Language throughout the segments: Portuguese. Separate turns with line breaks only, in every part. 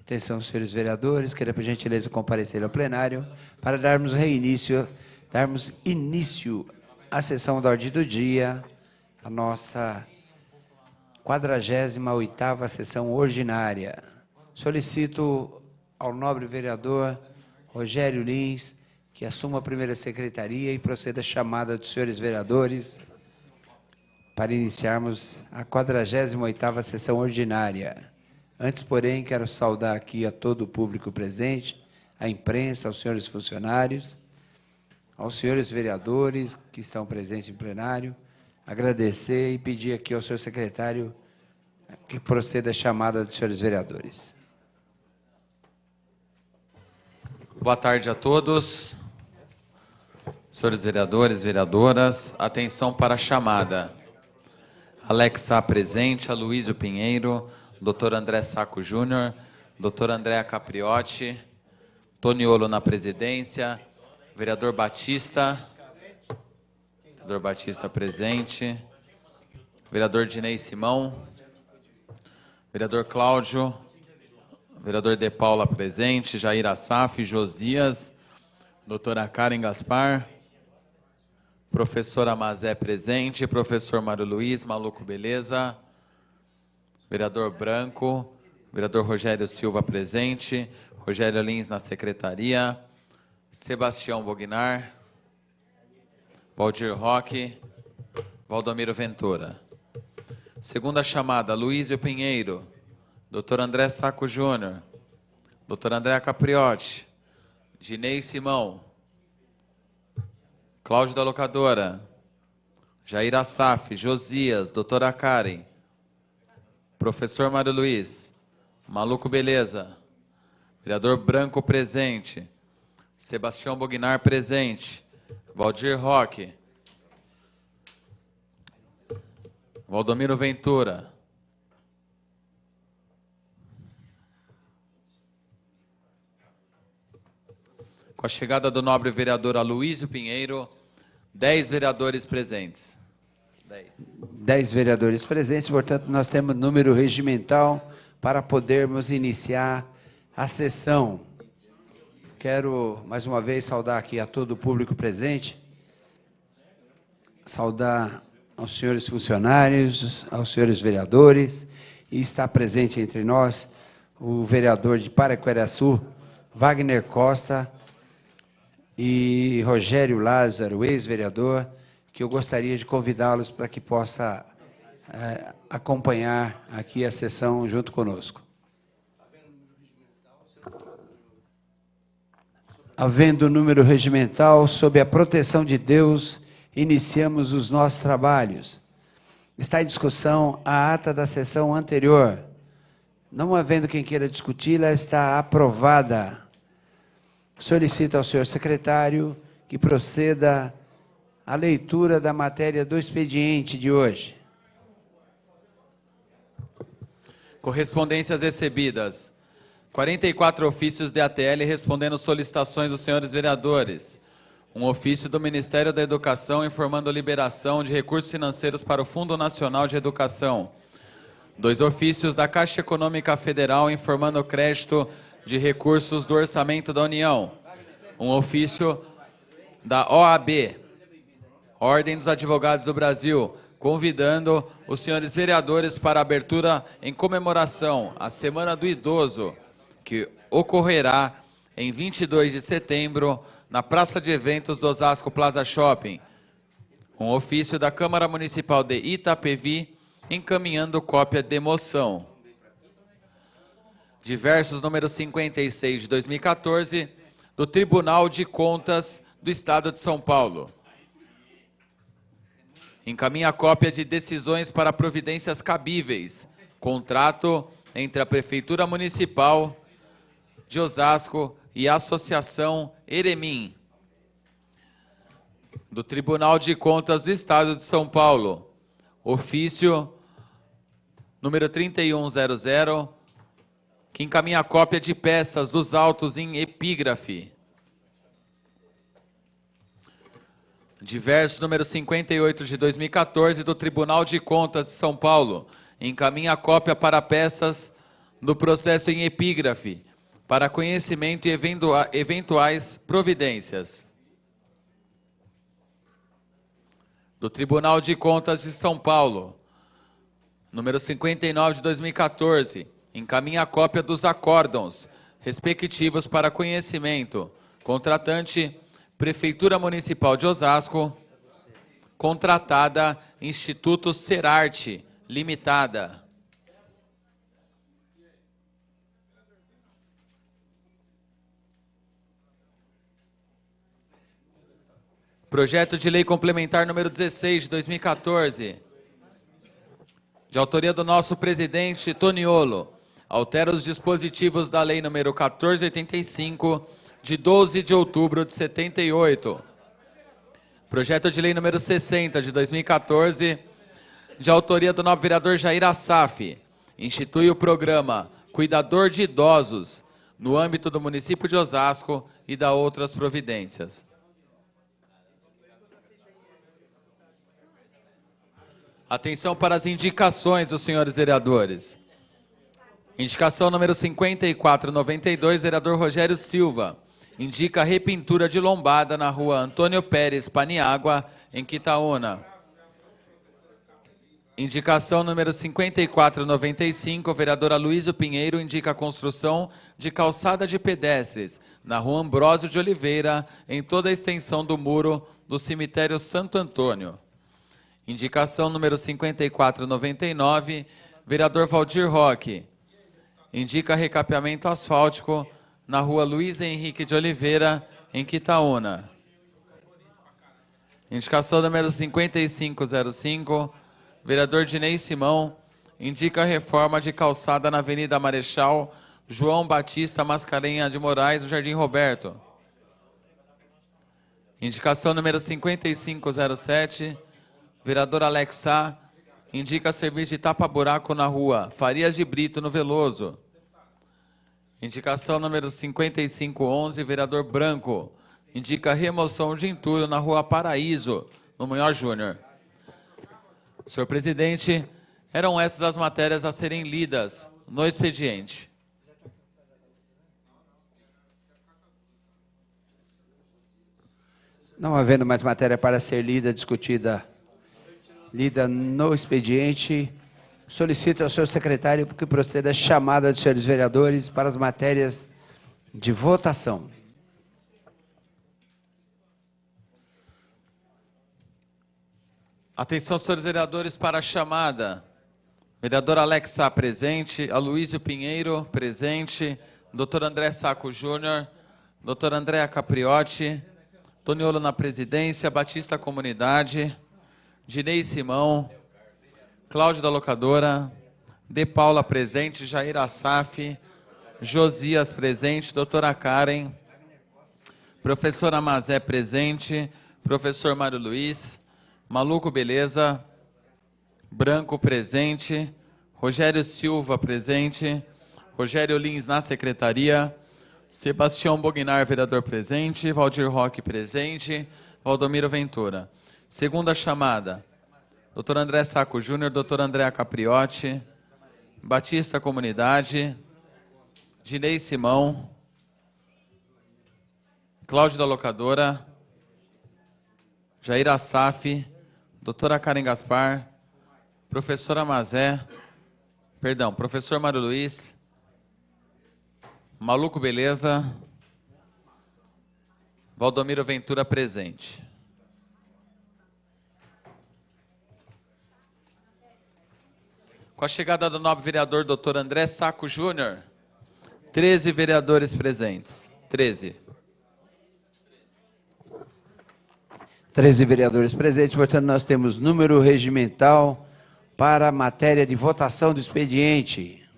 Atenção, senhores vereadores, queria por gentileza comparecer ao plenário para darmos início à sessão da ordem do dia, a nossa 48ª sessão ordinária. Solicito ao nobre vereador Rogério Lins que assuma a primeira secretaria e proceda a chamada dos senhores vereadores para iniciarmos a 48ª sessão ordinária. Antes, porém, quero saudar aqui a todo o público presente, à imprensa, aos senhores funcionários, aos senhores vereadores que estão presentes em plenário, agradecer e pedir aqui ao senhor secretário que proceda a chamada dos senhores vereadores.
Boa tarde a todos. Senhores vereadores, vereadoras, atenção para a chamada. Alexa presente, Aloysio Pinheiro, Dr. André Sacco Júnior, Dr. Andréa Capriotti, Toniolo na presidência, vereador Batista presente, vereador Dinei Simão, vereador Cláudio, vereador De Paula presente, Jair Assaf, Josias, doutora Karen Gaspar, professora Mazé presente, professor Mário Luiz, Maluco Beleza, vereador Branco, vereador Rogério Silva presente, Rogério Lins na secretaria, Sebastião Bognar, Valdir Roque, Valdomiro Ventura. Segunda chamada, Aloysio Pinheiro, Dr. André Sacco Júnior, Dr. Andréa Capriotti, Dinei Simão, Cláudio da Locadora, Jair Assaf, Josias, doutora Karen, professor Mário Luiz, Maluco Beleza, vereador Branco presente, Sebastião Bognar presente, Valdir Roque, Valdomiro Ventura, com a chegada do nobre vereador Aloysio Pinheiro, 10 vereadores presentes.
10 vereadores presentes, portanto, nós temos número regimental para podermos iniciar a sessão. Quero, mais uma vez, saudar aqui a todo o público presente, saudar aos senhores funcionários, aos senhores vereadores, e está presente entre nós o vereador de Paraquaraçu, Wagner Costa, e Rogério Lázaro, ex-vereador, que eu gostaria de convidá-los para que possa acompanhar aqui a sessão junto conosco. Havendo número regimental, sob a proteção de Deus, iniciamos os nossos trabalhos. Está em discussão a ata da sessão anterior. Não havendo quem queira discuti-la, está aprovada. Solicito ao senhor secretário que proceda à leitura da matéria do expediente de hoje.
Correspondências recebidas. 44 ofícios de ATL respondendo solicitações dos senhores vereadores. Um ofício do Ministério da Educação informando liberação de recursos financeiros para o Fundo Nacional de Educação. 2 ofícios da Caixa Econômica Federal informando o crédito de recursos do Orçamento da União. Um ofício da OAB, Ordem dos Advogados do Brasil, convidando os senhores vereadores para a abertura em comemoração à Semana do Idoso, que ocorrerá em 22 de setembro, na Praça de Eventos do Osasco Plaza Shopping. Um ofício da Câmara Municipal de Itapevi, encaminhando cópia de moção. Diversos número 56 de 2014, do Tribunal de Contas do Estado de São Paulo. Encaminha cópia de decisões para providências cabíveis. Contrato entre a Prefeitura Municipal de Osasco e a Associação Eremim. Do Tribunal de Contas do Estado de São Paulo. Ofício número 3100, que encaminha cópia de peças dos autos em epígrafe. Diverso número 58 de 2014 do Tribunal de Contas de São Paulo, encaminha cópia para peças do processo em epígrafe, para conhecimento e eventuais providências. Do Tribunal de Contas de São Paulo, número 59 de 2014, encaminha a cópia dos acórdãos respectivos para conhecimento. Contratante, Prefeitura Municipal de Osasco. Contratada, Instituto Serarte, Limitada. Projeto de Lei Complementar número 16 de 2014, de autoria do nosso presidente Toniolo, altera os dispositivos da Lei número 1485, de 12 de outubro de 78. Projeto de Lei número 60 de 2014, de autoria do novo vereador Jair Assaf, institui o programa Cuidador de Idosos no âmbito do município de Osasco e dá outras providências. Atenção para as indicações dos senhores vereadores. Indicação número 5492, vereador Rogério Silva. Indica repintura de lombada na rua Antônio Pérez Paniagua, em Quitaúna. Indicação número 5495, vereador Aloysio Pinheiro indica a construção de calçada de pedestres na rua Ambrósio de Oliveira, em toda a extensão do muro do cemitério Santo Antônio. Indicação número 5499, vereador Valdir Roque. Indica recapeamento asfáltico na rua Luiz Henrique de Oliveira, em Quitaúna. Indicação número 5505, vereador Dinei Simão. Indica reforma de calçada na Avenida Marechal João Batista Mascarenha de Moraes, no Jardim Roberto. Indicação número 5507, vereador Alexá, indica serviço de tapa-buraco na rua Farias de Brito, no Veloso. Indicação número 5511, vereador Branco, indica remoção de entulho na rua Paraíso, no Munhoz Júnior. Senhor presidente, eram essas as matérias a serem lidas no expediente.
Não havendo mais matéria para ser lida, discutida, lida no expediente, solicito ao senhor secretário que proceda a chamada dos senhores vereadores para as matérias de votação.
Atenção, senhores vereadores, para a chamada. Vereador Alexá, presente. Aloysio Pinheiro, presente. Doutor André Saco Júnior. Doutor Andréa Capriotti. Toniolo na presidência. Batista Comunidade. Dinei Simão, Cláudio da Locadora, De Paula presente, Jair Assaf, Josias presente, doutora Karen, professora Mazé presente, professor Mário Luiz, Maluco Beleza, Branco presente, Rogério Silva presente, Rogério Lins na secretaria, Sebastião Bognar, vereador presente, Valdir Roque presente, Valdomiro Ventura. Segunda chamada, doutor André Saco Júnior, doutor Andréa Capriotti, Batista Comunidade, Dinei Simão, Cláudio da Locadora, Jair Assaf, doutora Karen Gaspar, professora Mazé, professor Mário Luiz, Maluco Beleza, Valdomiro Ventura presente. Com a chegada do nobre vereador Dr. André Saco Júnior, 13 vereadores presentes. 13
vereadores presentes, portanto, nós temos número regimental para a matéria de votação do expediente.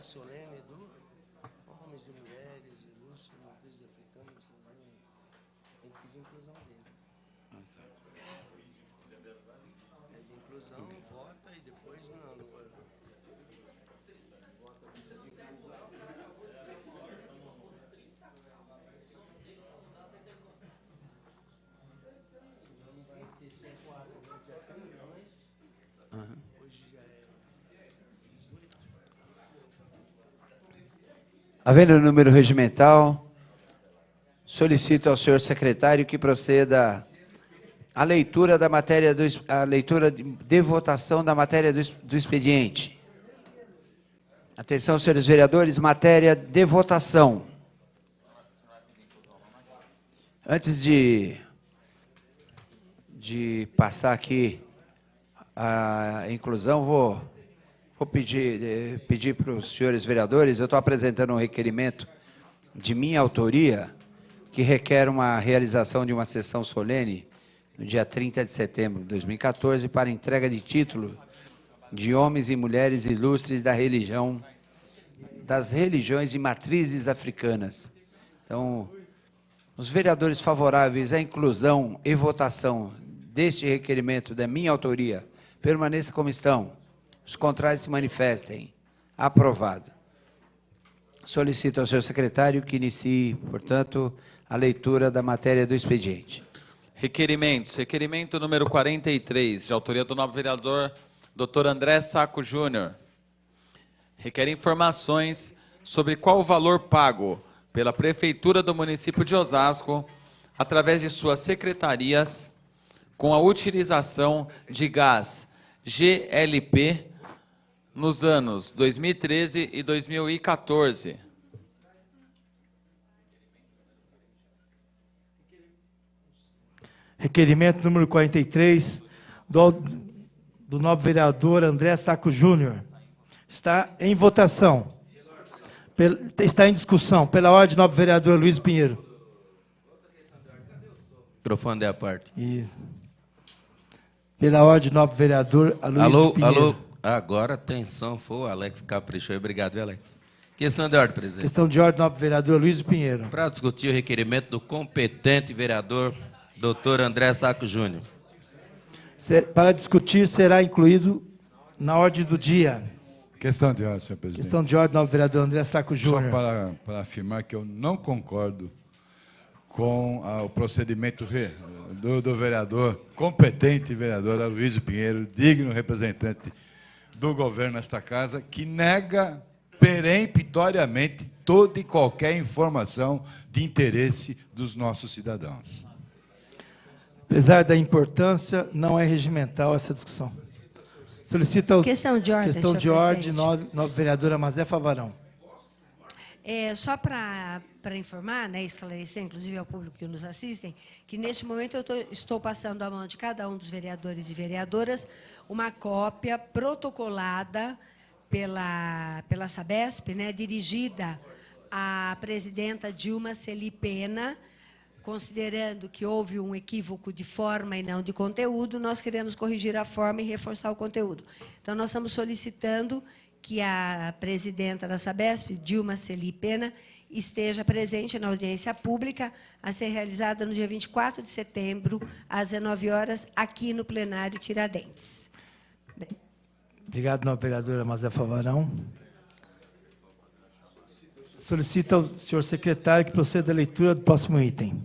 Solene do Homens e Mulheres, Ilustres, Matrizes Africanos, tem que pedir inclusão dele. Pede inclusão, vota e depois não.
Havendo o número regimental, solicito ao senhor secretário que proceda à leitura da matéria de votação da matéria do expediente. Atenção, senhores vereadores, matéria de votação. Antes de passar aqui a inclusão, vou pedir para os senhores vereadores, eu estou apresentando um requerimento de minha autoria, que requer uma realização de uma sessão solene no dia 30 de setembro de 2014 para entrega de título de homens e mulheres ilustres das religiões de matrizes africanas. Então, os vereadores favoráveis à inclusão e votação deste requerimento da minha autoria permaneçam como estão. Os contrários se manifestem. Aprovado. Solicito ao senhor secretário que inicie, portanto, a leitura da matéria do expediente.
Requerimentos. Requerimento número 43, de autoria do nobre vereador Dr. André Sacco Júnior. Requer informações sobre qual o valor pago pela Prefeitura do município de Osasco, através de suas secretarias, com a utilização de gás GLP nos anos 2013 e 2014.
Requerimento número 43, do nobre vereador André Sacco Júnior. Está em votação. Está em discussão. Pela ordem, nobre vereador Luiz Pinheiro.
Microfone da parte.
Isso. Pela ordem, nobre vereador Luiz Pinheiro.
Alô. Agora, atenção, foi o Alex caprichou. Obrigado, viu, Alex? Questão de ordem, presidente.
Questão de ordem, nobre vereador Luiz Pinheiro.
Para discutir o requerimento do competente vereador Dr. André Sacco Júnior.
Para discutir, será incluído na ordem do dia.
Questão de ordem, senhor presidente.
Questão de ordem, nobre vereador André Sacco Júnior.
Só para afirmar que eu não concordo com o procedimento do vereador, competente vereador Aloysio Pinheiro, digno representante do governo nesta casa, que nega peremptoriamente toda e qualquer informação de interesse dos nossos cidadãos.
Apesar da importância, não é regimental essa discussão. Solicita
questão de ordem,
questão de ordem, nobre vereadora Mazé Favarão.
Só para informar, né, esclarecer, inclusive ao público que nos assistem, que neste momento eu estou passando à mão de cada um dos vereadores e vereadoras uma cópia protocolada pela Sabesp, né, dirigida à presidenta Dilma Celi Pena, considerando que houve um equívoco de forma e não de conteúdo, nós queremos corrigir a forma e reforçar o conteúdo. Então, nós estamos solicitando que a presidenta da Sabesp, Dilma Celi Pena, esteja presente na audiência pública a ser realizada no dia 24 de setembro, às 19 horas, aqui no plenário Tiradentes.
Obrigado, nobre vereadora Mazé Favarão. Solicito ao senhor secretário que proceda à leitura do próximo item.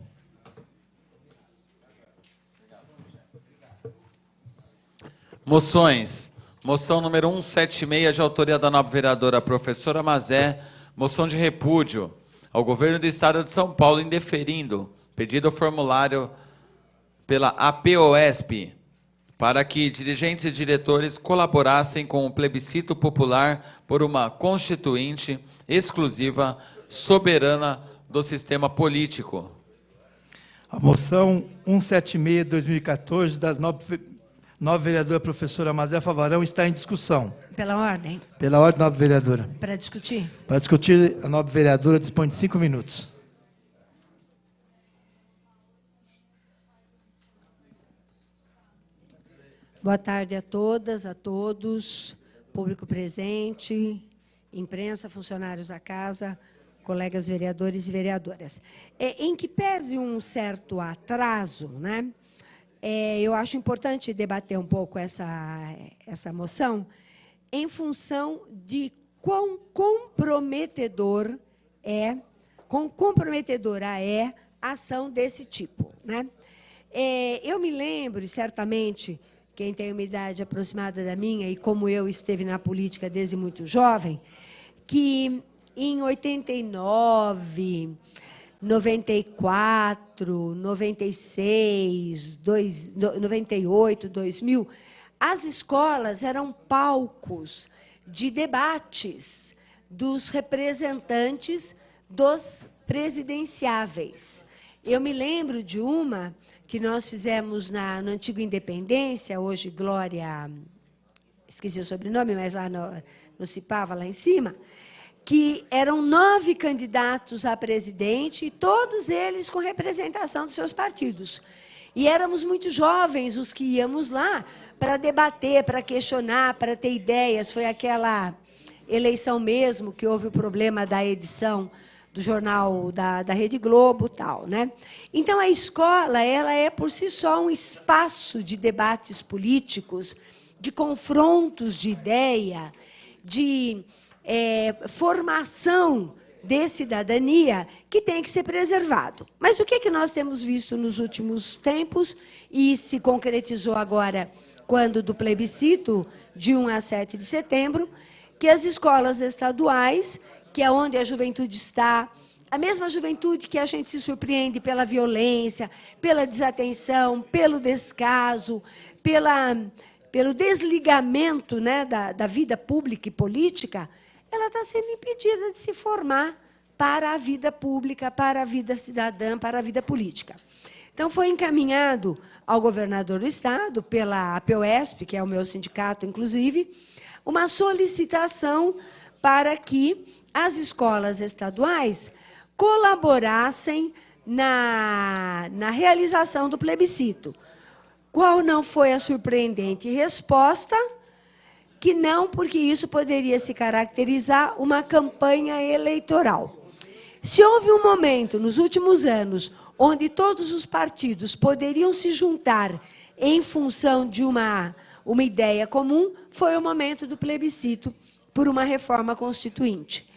Moções. Moção número 176, de autoria da nobre vereadora professora Mazé, moção de repúdio ao governo do Estado de São Paulo, indeferindo pedido formulário pela APOESP para que dirigentes e diretores colaborassem com o plebiscito popular por uma constituinte exclusiva, soberana do sistema político.
A moção 176/2014 da nobre vereadora professora Mazé Favarão está em discussão.
Pela ordem?
Pela ordem, nobre vereadora.
Para discutir?
Para discutir, a nobre vereadora dispõe de 5 minutos.
Boa tarde a todas, a todos, público presente, imprensa, funcionários da casa, colegas vereadores e vereadoras. Em que pese um certo atraso, né? Eu acho importante debater um pouco essa moção em função de quão comprometedora é a ação desse tipo, né? Eu me lembro, certamente, quem tem uma idade aproximada da minha, e como eu esteve na política desde muito jovem, que em 89, 94, 96, 98, 2000, as escolas eram palcos de debates dos representantes dos presidenciáveis. Eu me lembro de uma que nós fizemos no antigo Independência, hoje Glória, esqueci o sobrenome, mas lá no Cipava, lá em cima, que eram 9 candidatos a presidente, e todos eles com representação dos seus partidos. E éramos muito jovens os que íamos lá para debater, para questionar, para ter ideias. Foi aquela eleição mesmo que houve o problema da edição do jornal da Rede Globo, tal, né? Então a escola, ela é por si só um espaço de debates políticos, de confrontos de ideia, de formação de cidadania que tem que ser preservado. Mas o que é que nós temos visto nos últimos tempos e se concretizou agora quando do plebiscito de 1 a 7 de setembro, que as escolas estaduais, que é onde a juventude está, a mesma juventude que a gente se surpreende pela violência, pela desatenção, pelo descaso, pelo desligamento, né, da vida pública e política, ela está sendo impedida de se formar para a vida pública, para a vida cidadã, para a vida política. Então, foi encaminhado ao governador do Estado, pela APOESP, que é o meu sindicato, inclusive, uma solicitação para que as escolas estaduais colaborassem na realização do plebiscito. Qual não foi a surpreendente resposta? Que não, porque isso poderia se caracterizar uma campanha eleitoral. Se houve um momento, nos últimos anos, onde todos os partidos poderiam se juntar em função de uma ideia comum, foi o momento do plebiscito por uma reforma constituinte.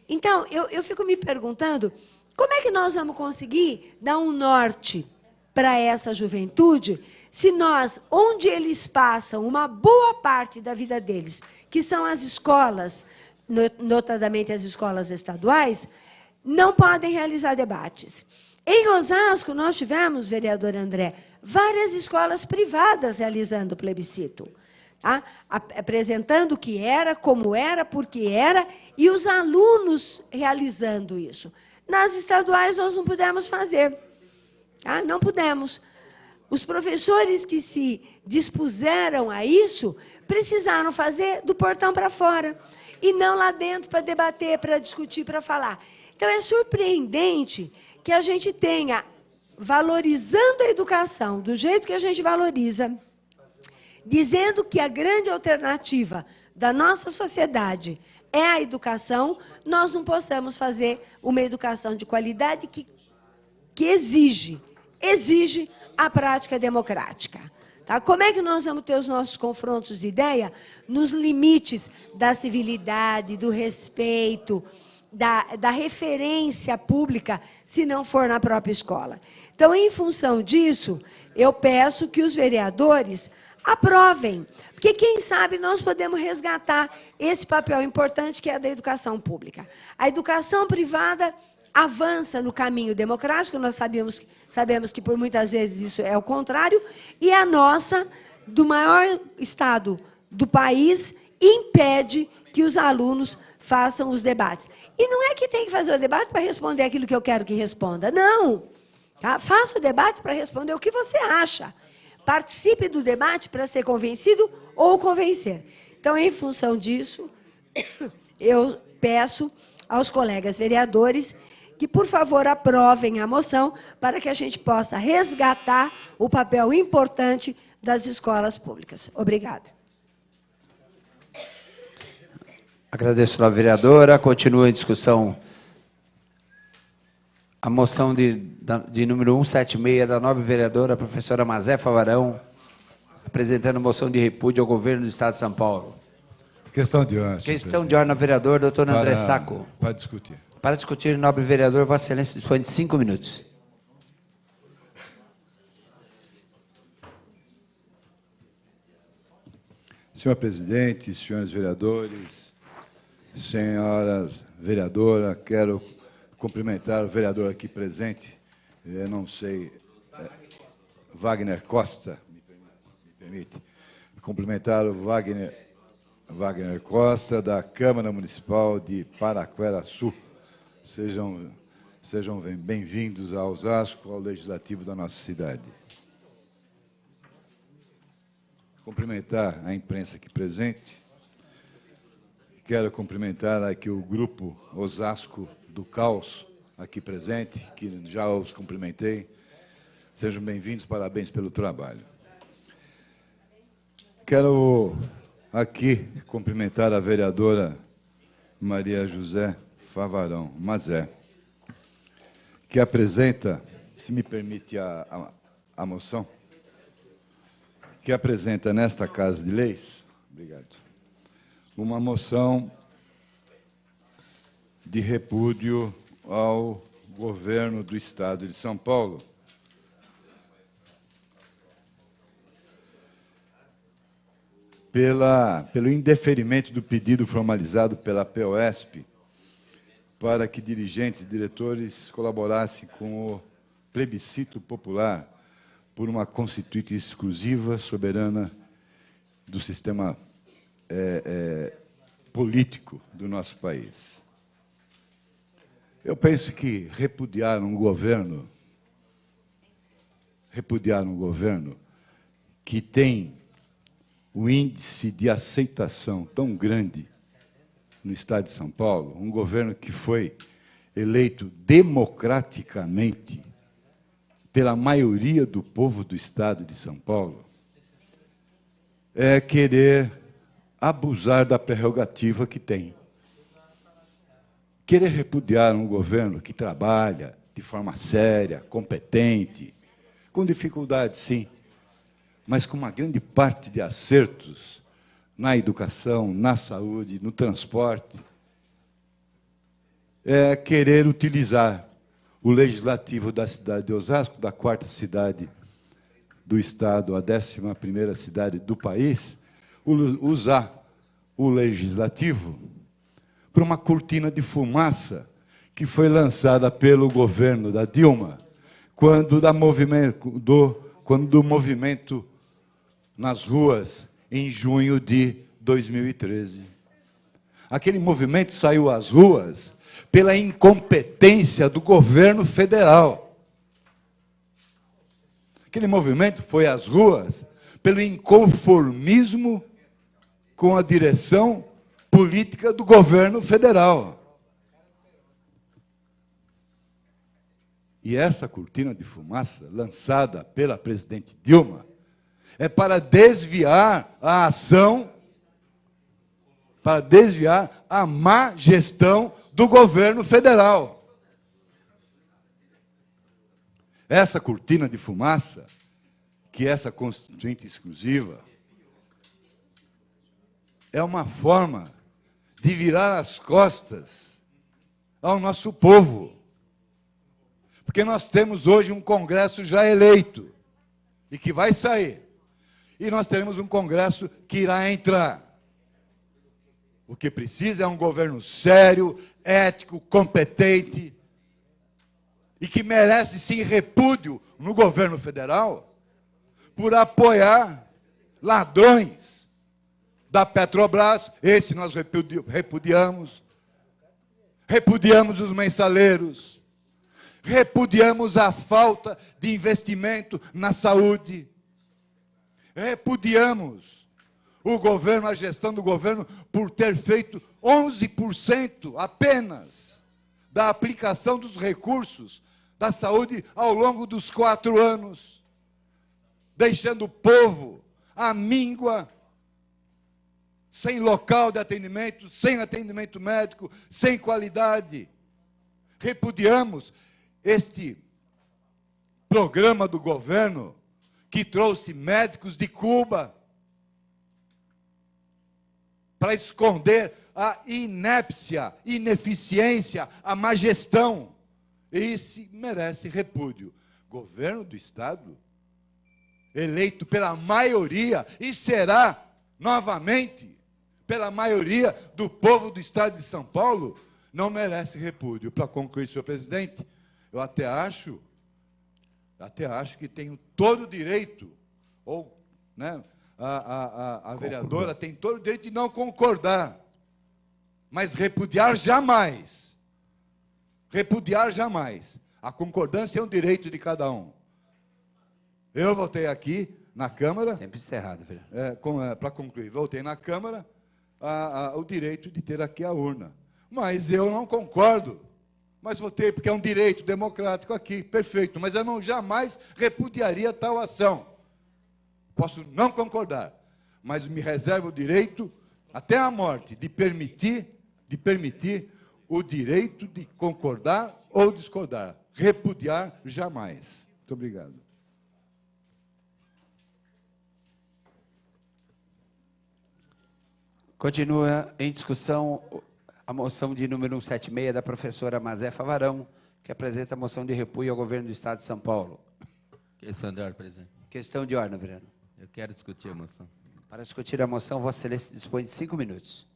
Então, eu fico me perguntando, como é que nós vamos conseguir dar um norte para essa juventude, se nós, onde eles passam uma boa parte da vida deles, que são as escolas, notadamente as escolas estaduais, não podem realizar debates. Em Osasco, nós tivemos, vereador André, várias escolas privadas realizando o plebiscito, tá? Apresentando o que era, como era, por que era, e os alunos realizando isso. Nas estaduais, nós não pudemos fazer. Tá? Não pudemos. Os professores que se dispuseram a isso precisaram fazer do portão para fora, e não lá dentro para debater, para discutir, para falar. Então, é surpreendente que a gente tenha, valorizando a educação do jeito que a gente valoriza, dizendo que a grande alternativa da nossa sociedade é a educação, nós não possamos fazer uma educação de qualidade que exige a prática democrática. Tá? Como é que nós vamos ter os nossos confrontos de ideia nos limites da civilidade, do respeito, da referência pública, se não for na própria escola? Então, em função disso, eu peço que os vereadores aprovem, porque, quem sabe, nós podemos resgatar esse papel importante que é da educação pública. A educação privada avança no caminho democrático, nós sabemos que, por muitas vezes, isso é o contrário, e a nossa, do maior estado do país, impede que os alunos façam os debates. E não é que tem que fazer o debate para responder aquilo que eu quero que responda, não. Tá? Faça o debate para responder o que você acha. Participe do debate para ser convencido ou convencer. Então, em função disso, eu peço aos colegas vereadores que, por favor, aprovem a moção para que a gente possa resgatar o papel importante das escolas públicas. Obrigada.
Agradeço a vereadora. Continua em discussão a moção de número 176 da nobre vereadora professora Mazé Favarão, apresentando moção de repúdio ao governo do Estado de São Paulo.
Questão de ordem.
Questão de ordem, vereador doutor André Sacco.
Para discutir.
Para discutir, nobre vereador, Vossa Excelência dispõe de 5 minutos.
Senhor presidente, senhores vereadores, senhoras vereadoras, quero cumprimentar o vereador aqui presente, eu não sei, Wagner Costa, me permite, cumprimentar o Wagner Costa, da Câmara Municipal de Paraquera-Sul. Sejam bem-vindos a Osasco, ao Legislativo da nossa cidade. Cumprimentar a imprensa aqui presente. Quero cumprimentar aqui o grupo Osasco do Caos, aqui presente, que já os cumprimentei. Sejam bem-vindos, parabéns pelo trabalho. Quero aqui cumprimentar a vereadora Maria José Favarão Mazé, que apresenta, se me permite a moção, que apresenta nesta Casa de Leis, obrigado, uma moção de repúdio ao governo do Estado de São Paulo, pelo indeferimento do pedido formalizado pela POSP para que dirigentes e diretores colaborassem com o plebiscito popular por uma constituinte exclusiva, soberana do sistema político do nosso país. Eu penso que repudiar um governo que tem o índice de aceitação tão grande no Estado de São Paulo, um governo que foi eleito democraticamente pela maioria do povo do Estado de São Paulo, é querer abusar da prerrogativa que tem. Querer repudiar um governo que trabalha de forma séria, competente, com dificuldade, sim, mas com uma grande parte de acertos na educação, na saúde, no transporte, é querer utilizar o legislativo da cidade de Osasco, da 4ª cidade do Estado, a 11ª cidade do país, usar o legislativo para uma cortina de fumaça que foi lançada pelo governo da Dilma, quando do movimento nas ruas em junho de 2013. Aquele movimento saiu às ruas pela incompetência do governo federal. Aquele movimento foi às ruas pelo inconformismo com a direção política do governo federal. E essa cortina de fumaça, lançada pela presidente Dilma, é para desviar a ação, para desviar a má gestão do governo federal. Essa cortina de fumaça, que essa constituinte exclusiva, é uma forma de virar as costas ao nosso povo. Porque nós temos hoje um Congresso já eleito, e que vai sair. E nós teremos um Congresso que irá entrar. O que precisa é um governo sério, ético, competente, e que merece, sim, repúdio no governo federal por apoiar ladrões da Petrobras. Esse nós repudiamos. Repudiamos os mensaleiros. Repudiamos a falta de investimento na saúde. Repudiamos o governo, a gestão do governo, por ter feito 11% apenas da aplicação dos recursos da saúde ao longo dos 4 anos, deixando o povo à míngua, sem local de atendimento, sem atendimento médico, sem qualidade. Repudiamos este programa do governo que trouxe médicos de Cuba para esconder a inépcia, ineficiência, a má gestão. Esse merece repúdio. Governo do Estado, eleito pela maioria, e será novamente, pela maioria do povo do Estado de São Paulo, não merece repúdio. Para concluir, senhor presidente, eu até acho que tenho todo o direito, ou, né, a vereadora tem todo o direito de não concordar, mas repudiar jamais. Repudiar jamais. A concordância é um direito de cada um. Eu votei aqui na Câmara.
Tempo encerrado, vereador.
Para concluir, voltei na Câmara o direito de ter aqui a urna. Mas eu não concordo. Mas votei porque é um direito democrático aqui, perfeito. Mas eu jamais repudiaria tal ação. Posso não concordar, mas me reservo o direito, até a morte, de permitir o direito de concordar ou discordar. Repudiar jamais. Muito obrigado.
Continua em discussão a moção de número 176 da professora Mazé Favarão, que apresenta a moção de repúdio ao governo do Estado de São Paulo.
Questão de ordem, presidente.
Questão de ordem, vereador.
Eu quero discutir a moção.
Para discutir a moção, Vossa Excelência dispõe de 5 minutos.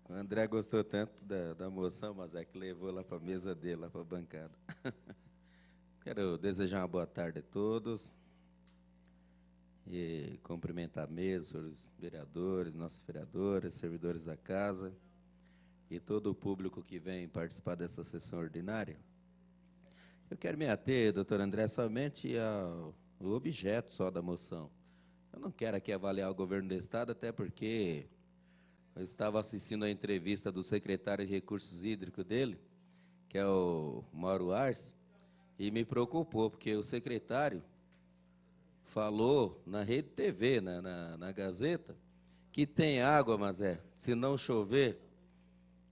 O André gostou tanto da moção, mas é que levou lá para a mesa dele, lá para a bancada. Quero desejar uma boa tarde a todos e cumprimentar a mesa, os vereadores, nossos vereadores, servidores da casa e todo o público que vem participar dessa sessão ordinária. Eu quero me ater, doutor André, somente ao objeto só da moção. Eu não quero aqui avaliar o governo do Estado, até porque eu estava assistindo a entrevista do secretário de Recursos Hídricos dele, que é o Mauro Ars, e me preocupou, porque o secretário falou na Rede TV, na Gazeta, que tem água, mas se não chover,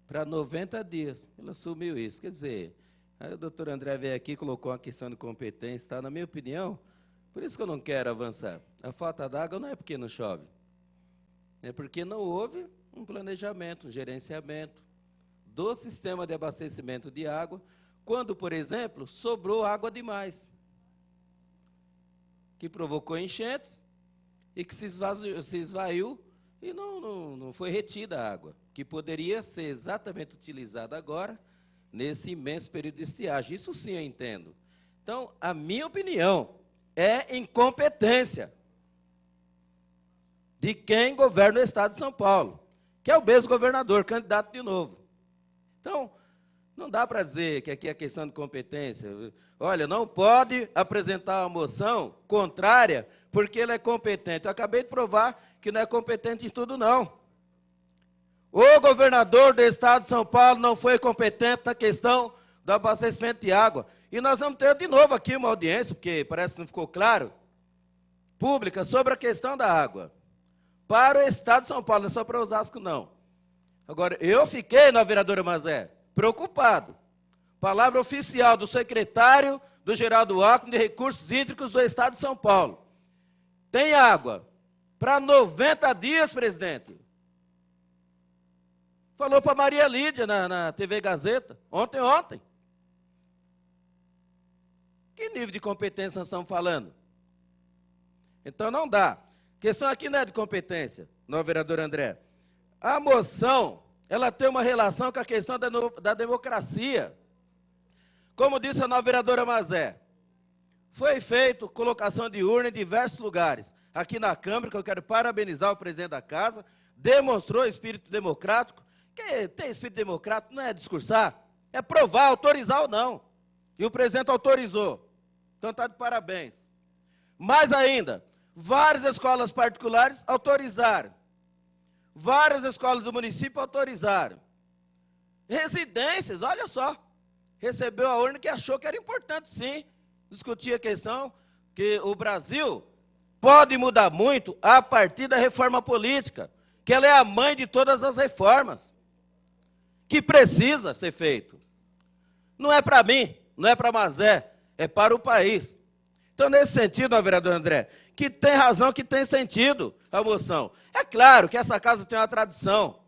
para 90 dias. Ele assumiu isso. Quer dizer, aí o doutor André veio aqui e colocou uma questão de competência, tá? Na minha opinião, por isso que eu não quero avançar. A falta d'água não é porque não chove, é porque não houve um planejamento, um gerenciamento do sistema de abastecimento de água, quando, por exemplo, sobrou água demais, que provocou enchentes e que se esvaiu e não foi retida a água, que poderia ser exatamente utilizada agora, nesse imenso período de estiagem. Isso sim eu entendo. Então, a minha opinião é incompetência de quem governa o Estado de São Paulo, que é o mesmo governador, candidato de novo. Então, não dá para dizer que aqui é questão de competência. Olha, não pode apresentar uma moção contrária porque ele é competente. Eu acabei de provar que não é competente em tudo, não. O governador do Estado de São Paulo não foi competente na questão do abastecimento de água. E nós vamos ter de novo aqui uma audiência, porque parece que não ficou claro, pública, sobre a questão da água. Para o Estado de São Paulo, não é só para Osasco, não. Agora, eu fiquei, na vereadora Mazé, preocupado. Palavra oficial do secretário do Geraldo Alckmin de Recursos Hídricos do Estado de São Paulo. Tem água para 90 dias, presidente. Falou para Maria Lídia na TV Gazeta, ontem. Que nível de competência nós estamos falando? Então não dá. A questão aqui não é de competência, não, vereador André. A moção, ela tem uma relação com a questão da democracia. Como disse a nova vereadora Mazé, foi feita colocação de urna em diversos lugares. Aqui na Câmara, que eu quero parabenizar o presidente da casa, demonstrou espírito democrático. Que tem espírito democrático não é discursar, é provar, autorizar ou não. E o presidente autorizou. Então está de parabéns. Mais ainda, várias escolas particulares autorizaram. Várias escolas do município autorizaram. Residências, olha só, recebeu a urna que achou que era importante, sim, discutir a questão que o Brasil pode mudar muito a partir da reforma política, que ela é a mãe de todas as reformas, que precisa ser feito. Não é para mim, não é para Mazé, é para o país. Então, nesse sentido, vereador André, que tem razão, que tem sentido a moção. É claro que essa casa tem uma tradição.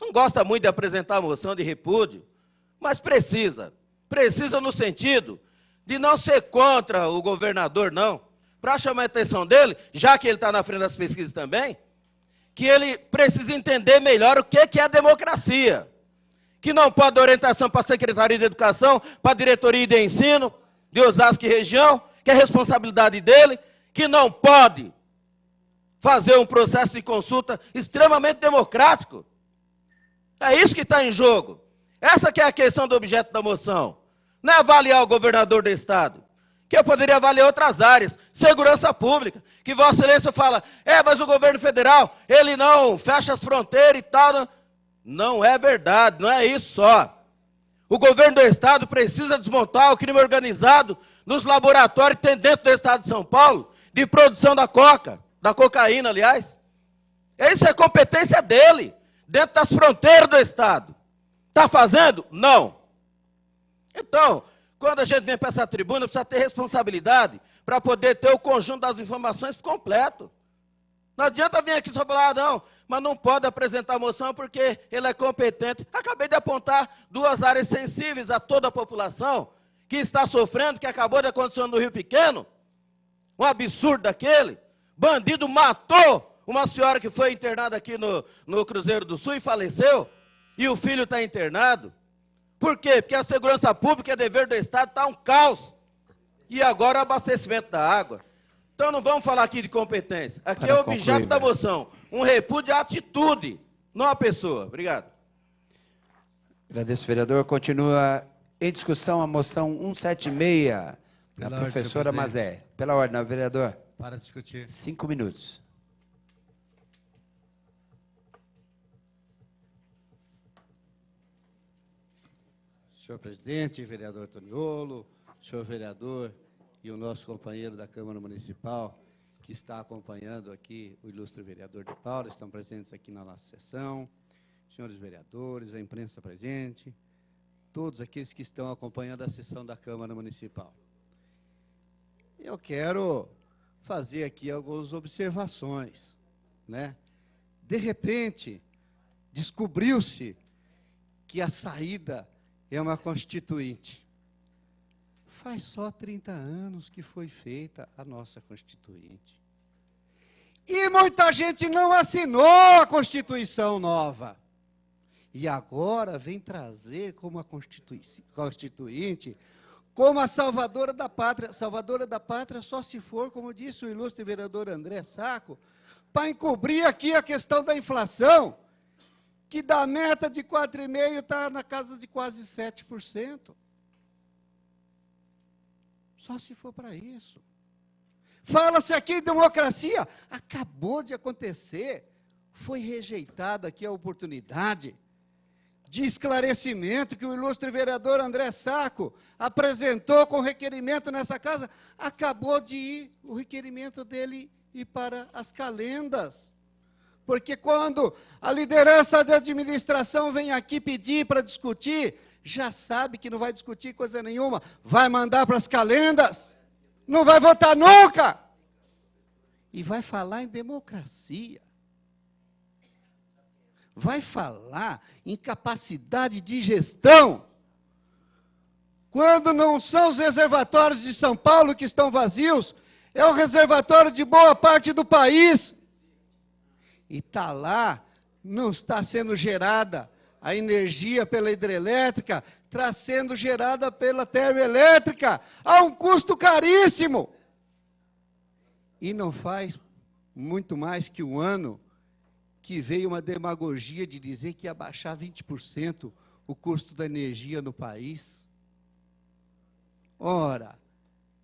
não gosta muito de apresentar a moção de repúdio, mas precisa. Precisa no sentido de não ser contra o governador, não. Para chamar a atenção dele, já que ele está na frente das pesquisas também, que ele precisa entender melhor o que é a democracia. Que não pode dar orientação para a Secretaria de Educação, para a Diretoria de Ensino de Osasco e região, que é responsabilidade dele, que não pode fazer um processo de consulta extremamente democrático. É isso que está em jogo. Essa que é a questão do objeto da moção. Não é avaliar o governador do Estado, que eu poderia avaliar outras áreas, segurança pública, que Vossa Excelência fala, mas o governo federal, ele não fecha as fronteiras e tal. Não, não é verdade, não é isso só. O governo do Estado precisa desmontar o crime organizado nos laboratórios que tem dentro do Estado de São Paulo, de produção da cocaína, aliás. Isso é competência dele, dentro das fronteiras do Estado. Está fazendo? Não. Então, quando a gente vem para essa tribuna, precisa ter responsabilidade para poder ter o conjunto das informações completo. Não adianta vir aqui só falar, não, mas não pode apresentar a moção porque ele é competente. Acabei de apontar duas áreas sensíveis a toda a população que está sofrendo, que acabou de acontecer no Rio Pequeno. Um absurdo daquele. Bandido matou uma senhora que foi internada aqui no Cruzeiro do Sul e faleceu. E o filho está internado. Por quê? Porque a segurança pública é dever do Estado, está um caos. E agora o abastecimento da água. Então não vamos falar aqui de competência. Aqui é o objeto da moção. Um repúdio à atitude, não à pessoa. Obrigado.
Agradeço, vereador. Continua em discussão a moção 176, da professora Mazé. Pela ordem, vereador.
Para discutir.
5 minutos.
Senhor presidente, vereador Toniolo, senhor vereador e o nosso companheiro da Câmara Municipal, que está acompanhando aqui o ilustre vereador de Paula, estão presentes aqui na nossa sessão, senhores vereadores, a imprensa presente, todos aqueles que estão acompanhando a sessão da Câmara Municipal. Eu quero fazer aqui algumas observações, né? De repente, descobriu-se que a saída é uma constituinte. Faz só 30 anos que foi feita a nossa constituinte. E muita gente não assinou a Constituição nova. E agora vem trazer como a constituinte, como a salvadora da pátria. Salvadora da pátria só se for, como disse o ilustre vereador André Sacco, para encobrir aqui a questão da inflação, que da meta de 4,5% está na casa de quase 7%. Só se for para isso. Fala-se aqui em democracia, acabou de acontecer, foi rejeitada aqui a oportunidade de esclarecimento que o ilustre vereador André Sacco apresentou com requerimento nessa casa, acabou de ir o requerimento dele ir para as calendas. Porque quando a liderança da administração vem aqui pedir para discutir, já sabe que não vai discutir coisa nenhuma, vai mandar para as calendas, não vai votar nunca. E vai falar em democracia. Vai falar em capacidade de gestão. Quando não são os reservatórios de São Paulo que estão vazios, é o reservatório de boa parte do país. E está lá, não está sendo gerada a energia pela hidrelétrica, está sendo gerada pela termoelétrica, a um custo caríssimo. E não faz muito mais que um ano que veio uma demagogia de dizer que ia baixar 20% o custo da energia no país. Ora,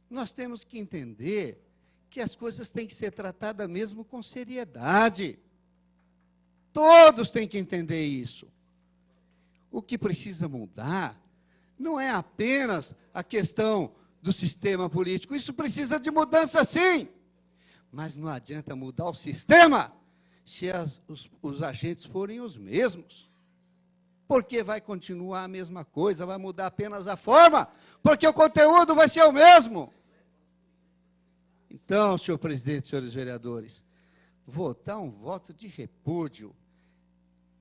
nós temos que entender que as coisas têm que ser tratadas mesmo com seriedade. Todos têm que entender isso. O que precisa mudar não é apenas a questão do sistema político. Isso precisa de mudança, sim. Mas não adianta mudar o sistema se os agentes forem os mesmos. Porque vai continuar a mesma coisa, vai mudar apenas a forma, porque o conteúdo vai ser o mesmo. Então, senhor presidente, senhores vereadores, votar um voto de repúdio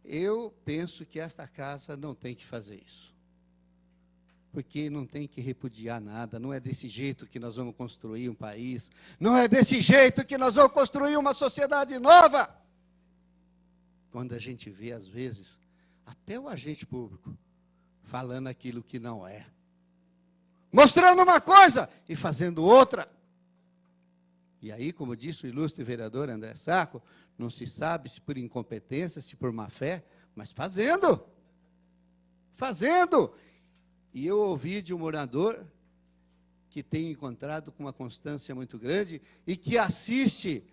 Eu penso que esta casa não tem que fazer isso. Porque não tem que repudiar nada, não é desse jeito que nós vamos construir um país, não é desse jeito que nós vamos construir uma sociedade nova. Quando a gente vê, às vezes, até o agente público falando aquilo que não é, mostrando uma coisa e fazendo outra. E aí, como disse o ilustre vereador André Sacco, não se sabe se por incompetência, se por má fé, mas fazendo. Fazendo. E eu ouvi de um morador que tenho encontrado com uma constância muito grande e que assiste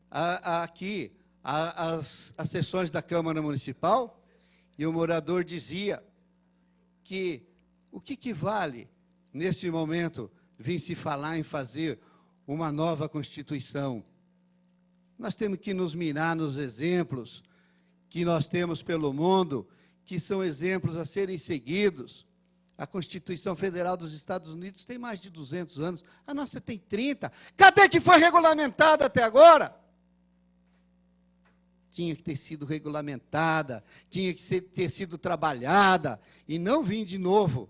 aqui às sessões da Câmara Municipal, e o morador dizia que o que vale, nesse momento, vir se falar em fazer uma nova Constituição? Nós temos que nos mirar nos exemplos que nós temos pelo mundo, que são exemplos a serem seguidos. A Constituição Federal dos Estados Unidos tem mais de 200 anos, a nossa tem 30. Cadê que foi regulamentada até agora? Tinha que ter sido regulamentada, tinha que ter sido trabalhada, e não vir de novo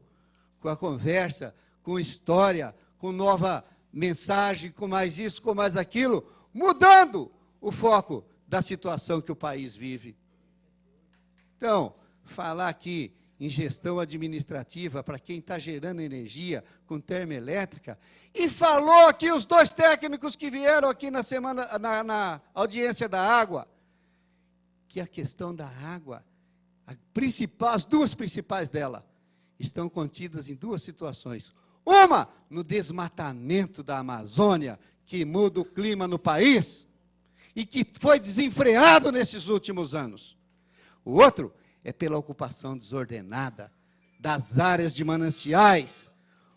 com a conversa, com história, com nova mensagem, com mais isso, com mais aquilo, mudando o foco da situação que o país vive. Então, falar aqui em gestão administrativa para quem está gerando energia com termoelétrica, e falou aqui os dois técnicos que vieram aqui na audiência da água, que a questão da água, as duas principais dela, estão contidas em duas situações. Uma, no desmatamento da Amazônia, que muda o clima no país, e que foi desenfreado nesses últimos anos. O outro é pela ocupação desordenada das áreas de mananciais,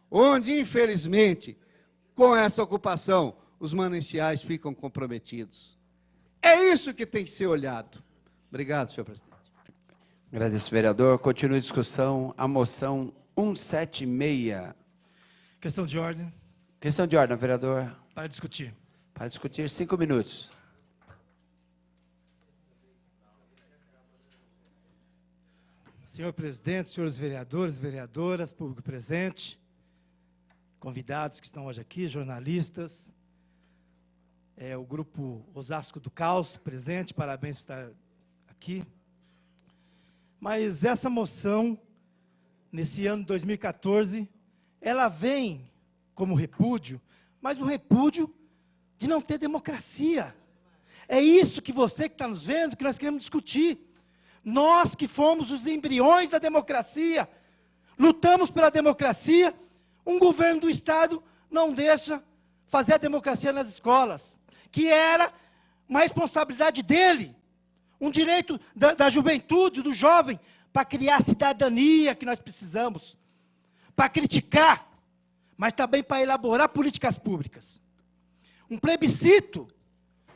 onde, infelizmente, com essa ocupação, os mananciais ficam comprometidos. É isso que tem que ser olhado. Obrigado, senhor presidente.
Agradeço, vereador. Continua a discussão. A moção 176.
Questão de ordem.
Questão de ordem, vereador.
Para discutir.
Para discutir, 5 minutos.
Senhor presidente, senhores vereadores, vereadoras, público presente, convidados que estão hoje aqui, jornalistas, o grupo Osasco do Caos presente, parabéns por estar aqui. Mas essa moção, nesse ano de 2014, ela vem como repúdio, mas um repúdio de não ter democracia. É isso que você que está nos vendo, que nós queremos discutir. Nós que fomos os embriões da democracia, lutamos pela democracia, um governo do Estado não deixa fazer a democracia nas escolas, que era uma responsabilidade dele, um direito da juventude, do jovem, para criar a cidadania que nós precisamos, para criticar, mas também para elaborar políticas públicas. Um plebiscito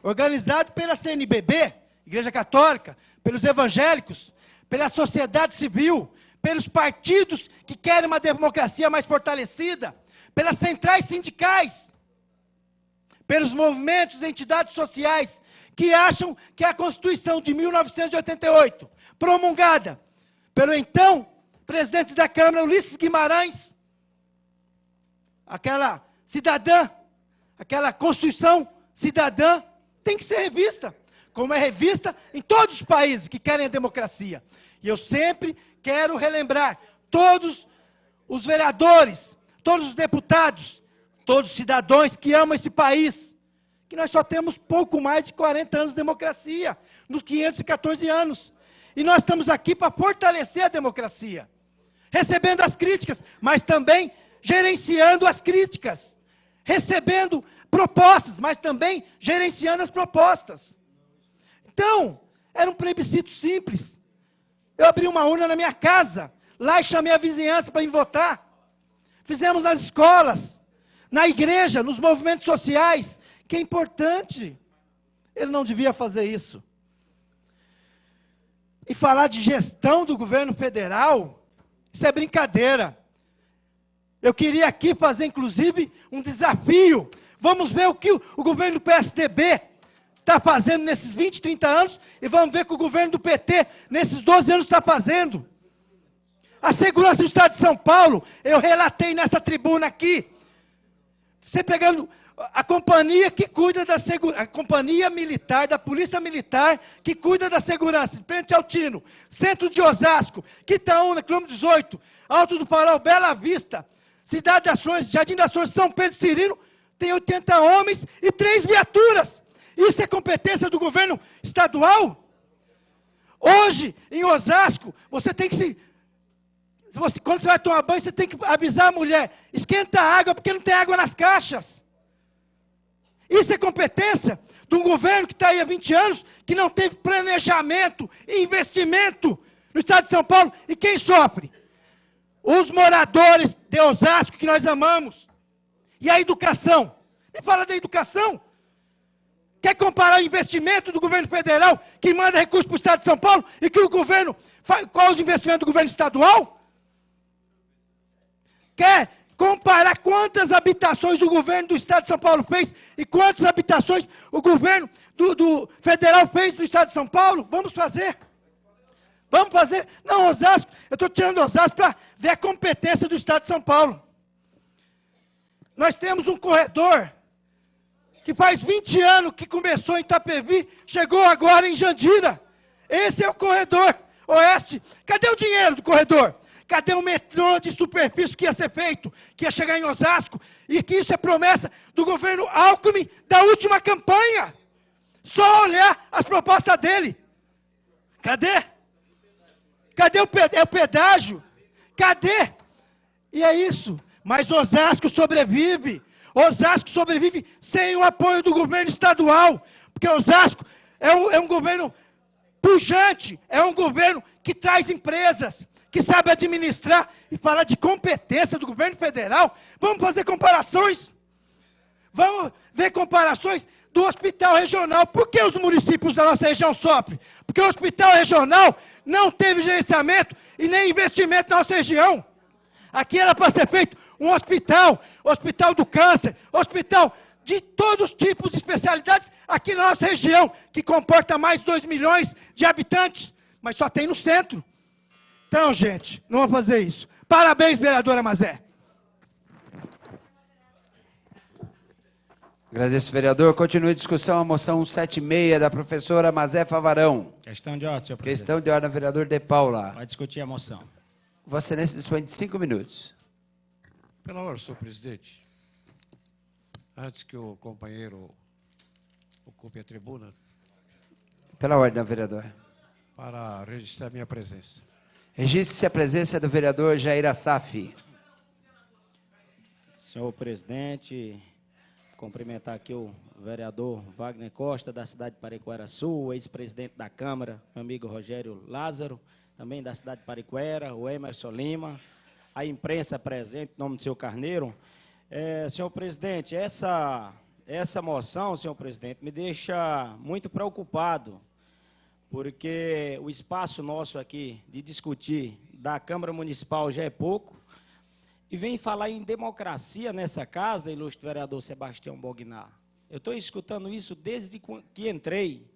organizado pela CNBB, Igreja Católica, pelos evangélicos, pela sociedade civil, pelos partidos que querem uma democracia mais fortalecida, pelas centrais sindicais, pelos movimentos e entidades sociais que acham que a Constituição de 1988, promulgada pelo então presidente da Câmara, Ulisses Guimarães, aquela cidadã, aquela Constituição cidadã, tem que ser revista, como é revista em todos os países que querem a democracia. E eu sempre quero relembrar todos os vereadores, todos os deputados, todos os cidadãos que amam esse país, que nós só temos pouco mais de 40 anos de democracia, nos 514 anos. E nós estamos aqui para fortalecer a democracia, recebendo as críticas, mas também gerenciando as críticas, recebendo propostas, mas também gerenciando as propostas. Então, era um plebiscito simples. Eu abri uma urna na minha casa, lá e chamei a vizinhança para ir votar. Fizemos nas escolas, na igreja, nos movimentos sociais, que é importante. Ele não devia fazer isso. E falar de gestão do governo federal, isso é brincadeira. Eu queria aqui fazer, inclusive, um desafio. Vamos ver o que o governo do PSDB está fazendo nesses 20, 30 anos e vamos ver o que o governo do PT, nesses 12 anos, está fazendo. A segurança do Estado de São Paulo, eu relatei nessa tribuna aqui. Você pegando a companhia que cuida da segurança, a companhia militar, da polícia militar, que cuida da segurança, Prente Altino, centro de Osasco, Quitaúna, quilômetro 18, Alto do Parau, Bela Vista, Cidade das Flores, Jardim das Flores, São Pedro Cirino, tem 80 homens e 3 viaturas. Isso é competência do governo estadual? Hoje, em Osasco, você tem que quando você vai tomar banho, você tem que avisar a mulher, esquenta a água, porque não tem água nas caixas. Isso é competência de um governo que está aí há 20 anos, que não teve planejamento e investimento no Estado de São Paulo. E quem sofre? Os moradores de Osasco, que nós amamos. E a educação? Me fala da educação. Quer comparar o investimento do governo federal, que manda recursos para o Estado de São Paulo, e que o governo faz, qual os investimentos do governo estadual? Quer comparar quantas habitações o governo do Estado de São Paulo fez e quantas habitações o governo do federal fez no Estado de São Paulo? Vamos fazer. Vamos fazer. Não, Osasco, eu estou tirando Osasco para ver a competência do Estado de São Paulo. Nós temos um corredor que faz 20 anos que começou em Itapevi, chegou agora em Jandira. Esse é o corredor oeste. Cadê o dinheiro do corredor? Cadê o metrô de superfície que ia ser feito, que ia chegar em Osasco, e que isso é promessa do governo Alckmin da última campanha? Só olhar as propostas dele. Cadê? Cadê o pedágio? Cadê? E é isso. Mas Osasco sobrevive. Osasco sobrevive sem o apoio do governo estadual, porque Osasco é um governo pujante, é um governo que traz empresas, que sabe administrar. E falar de competência do governo federal, vamos fazer comparações. Vamos ver comparações do hospital regional. Por que os municípios da nossa região sofrem? Porque o hospital regional não teve gerenciamento e nem investimento na nossa região. Aqui era para ser feito um hospital do câncer, hospital de todos os tipos de especialidades, aqui na nossa região, que comporta mais de 2 milhões de habitantes, mas só tem no centro. Então, gente, não vamos fazer isso. Parabéns, vereadora Mazé.
Agradeço, vereador. Continue a discussão, a moção 176 da professora Mazé Favarão.
Questão de ordem, senhor presidente.
Questão de ordem, vereador De Paula.
Vai discutir a moção.
Vossa Excelência dispõe de 5 minutos.
Pela ordem, senhor presidente, antes que o companheiro ocupe a tribuna,
Pela ordem, vereador.
para registrar minha presença.
Registre-se a presença do vereador Jair Assaf.
Senhor presidente, cumprimentar aqui o vereador Wagner Costa, da cidade de Pariquera Sul, ex-presidente da Câmara, meu amigo Rogério Lázaro, também da cidade de Pariquera, o Emerson Lima, a imprensa presente, em nome do senhor Carneiro. Senhor presidente, essa moção, senhor presidente, me deixa muito preocupado, porque o espaço nosso aqui de discutir da Câmara Municipal já é pouco, e vem falar em democracia nessa casa, ilustre vereador Sebastião Bognar. Eu estou escutando isso desde que entrei,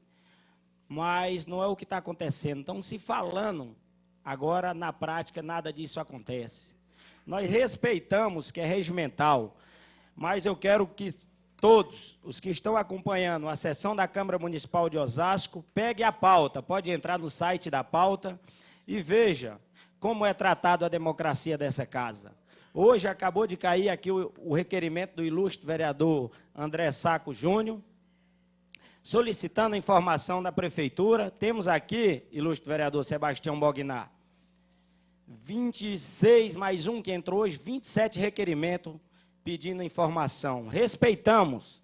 mas não é o que está acontecendo. Estão se falando, agora na prática nada disso acontece. Nós respeitamos que é regimental, mas eu quero que todos os que estão acompanhando a sessão da Câmara Municipal de Osasco, pegue a pauta, pode entrar no site da pauta e veja como é tratado a democracia dessa casa. Hoje acabou de cair aqui o requerimento do ilustre vereador André Saco Júnior, solicitando informação da Prefeitura. Temos aqui, ilustre vereador Sebastião Bognar, 26 mais um que entrou hoje, 27 requerimentos pedindo informação. Respeitamos,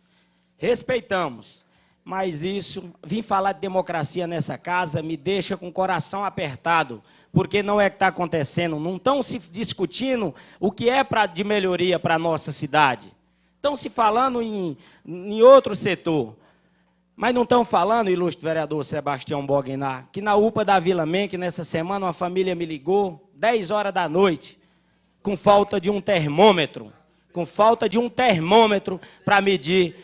mas isso, vim falar de democracia nessa casa, me deixa com o coração apertado, porque não é o que está acontecendo, não estão se discutindo o que é de melhoria para a nossa cidade. Estão se falando em outro setor, mas não estão falando, ilustre vereador Sebastião Bognar, que na UPA da Vila Menck, nessa semana, uma família me ligou, 10 horas da noite, com falta de um termômetro, para medir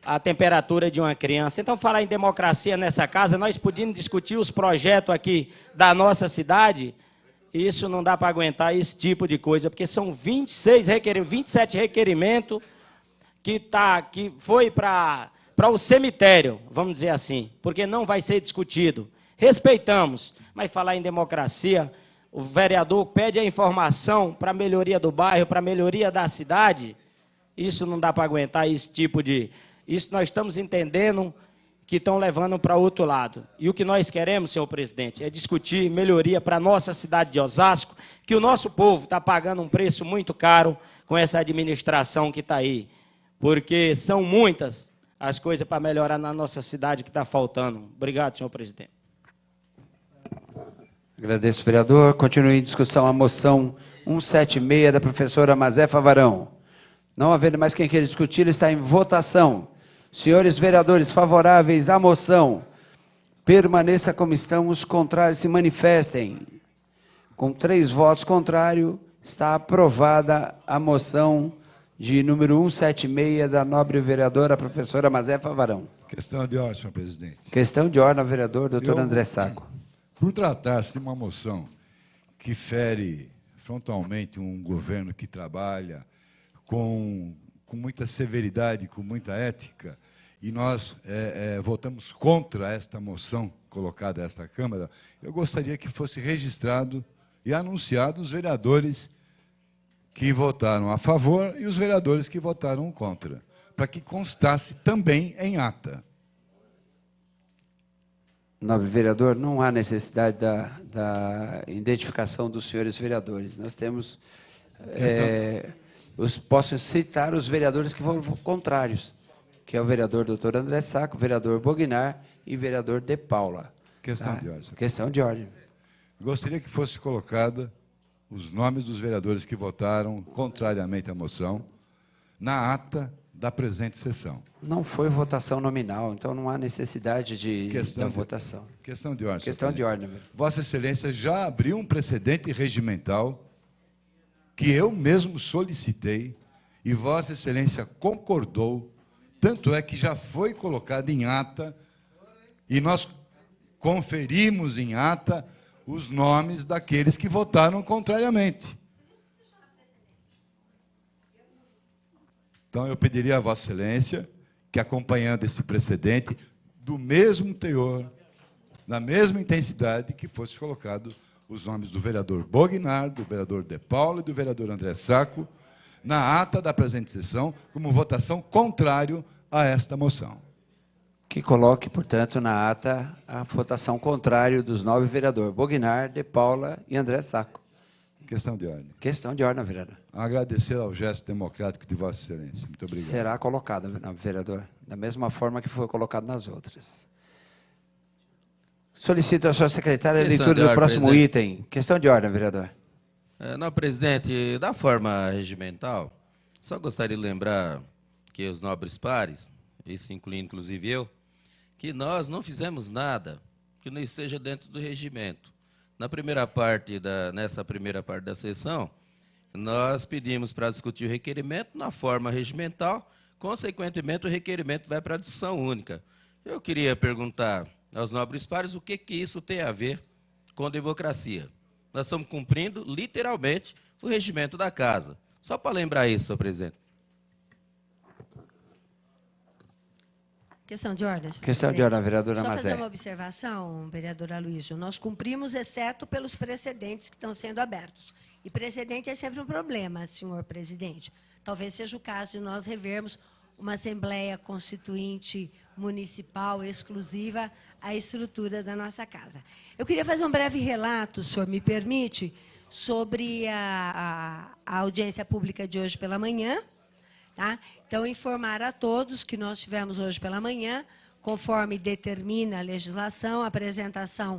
a temperatura de uma criança. Então, falar em democracia nessa casa, nós podíamos discutir os projetos aqui da nossa cidade, isso não dá para aguentar esse tipo de coisa, porque são 27 requerimentos que foi para o cemitério, vamos dizer assim, porque não vai ser discutido. Respeitamos, mas falar em democracia, o vereador pede a informação para a melhoria do bairro, para a melhoria da cidade, isso não dá para aguentar esse tipo de... Isso nós estamos entendendo que estão levando para outro lado. E o que nós queremos, senhor presidente, é discutir melhoria para a nossa cidade de Osasco, que o nosso povo está pagando um preço muito caro com essa administração que está aí. Porque são muitas as coisas para melhorar na nossa cidade que está faltando. Obrigado, senhor presidente.
Agradeço, vereador. Continue em discussão a moção 176 da professora Mazefa Varão. Não havendo mais quem queira discutir, está em votação. Senhores vereadores favoráveis à moção, permaneça como estão, os contrários se manifestem. Com 3 votos contrários, está aprovada a moção de número 176 da nobre vereadora professora Mazefa Varão.
Questão de ordem, senhor presidente.
Questão de ordem ao vereador doutor André Sacco.
Por tratar-se de uma moção que fere frontalmente um governo que trabalha com muita severidade, com muita ética, e nós votamos contra esta moção colocada a esta Câmara, eu gostaria que fosse registrado e anunciado os vereadores que votaram a favor e os vereadores que votaram contra, para que constasse também em ata.
Nobre vereador, não há necessidade da identificação dos senhores vereadores. Nós temos... posso citar os vereadores que foram contrários, que é o vereador doutor André Sacco, o vereador Bognar e o vereador De Paula.
Questão de ordem.
Questão de ordem.
Gostaria que fosse colocada os nomes dos vereadores que votaram contrariamente à moção na ata da presente sessão.
Não foi votação nominal, então não há necessidade da votação.
Questão de ordem.
Questão de ordem.
Vossa Excelência já abriu um precedente regimental que eu mesmo solicitei e Vossa Excelência concordou, tanto é que já foi colocado em ata e nós conferimos em ata os nomes daqueles que votaram contrariamente. Então, eu pediria a Vossa Excelência que, acompanhando esse precedente, do mesmo teor, na mesma intensidade, que fosse colocado os nomes do vereador Bognar, do vereador De Paula e do vereador André Sacco, na ata da presente sessão, como votação contrário a esta moção.
Que coloque, portanto, na ata a votação contrária dos 9 vereadores, Bognar, De Paula e André Sacco.
Questão de ordem.
Questão de ordem, vereador.
Agradecer ao gesto democrático de Vossa Excelência. Muito obrigado.
Será colocado, vereador, da mesma forma que foi colocado nas outras. Solicito à sua secretária a leitura do próximo item. Questão de ordem, vereador.
Não, presidente, da forma regimental, só gostaria de lembrar que os nobres pares, isso inclui inclusive eu, que nós não fizemos nada que não esteja dentro do regimento. Nessa primeira parte da sessão, nós pedimos para discutir o requerimento na forma regimental, consequentemente o requerimento vai para a discussão única. Eu queria perguntar aos nobres pares o que isso tem a ver com democracia. Nós estamos cumprindo, literalmente, o regimento da casa. Só para lembrar isso, senhor presidente.
Questão de ordem.
Questão de ordem, vereadora Mazé.
Só fazer uma observação, vereador Aloysio. Nós cumprimos, exceto pelos precedentes que estão sendo abertos. E precedente é sempre um problema, senhor presidente. Talvez seja o caso de nós revermos uma Assembleia Constituinte Municipal exclusiva à estrutura da nossa casa. Eu queria fazer um breve relato, se o senhor me permite, sobre a audiência pública de hoje pela manhã. Tá? Então, informar a todos que nós tivemos hoje pela manhã, conforme determina a legislação, a apresentação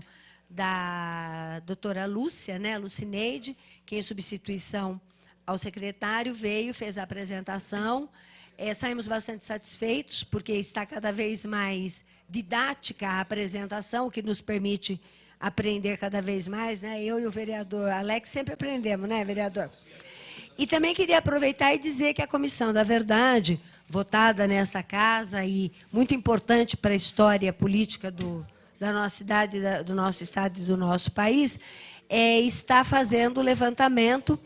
da doutora Lúcia, Lucineide, que em substituição ao secretário veio, fez a apresentação. Saímos bastante satisfeitos, porque está cada vez mais didática a apresentação, o que nos permite aprender cada vez mais. Eu e o vereador Alex sempre aprendemos, vereador? E também queria aproveitar e dizer que a Comissão da Verdade votada nesta casa e muito importante para a história política da nossa cidade, do nosso estado e do nosso país, está fazendo o levantamento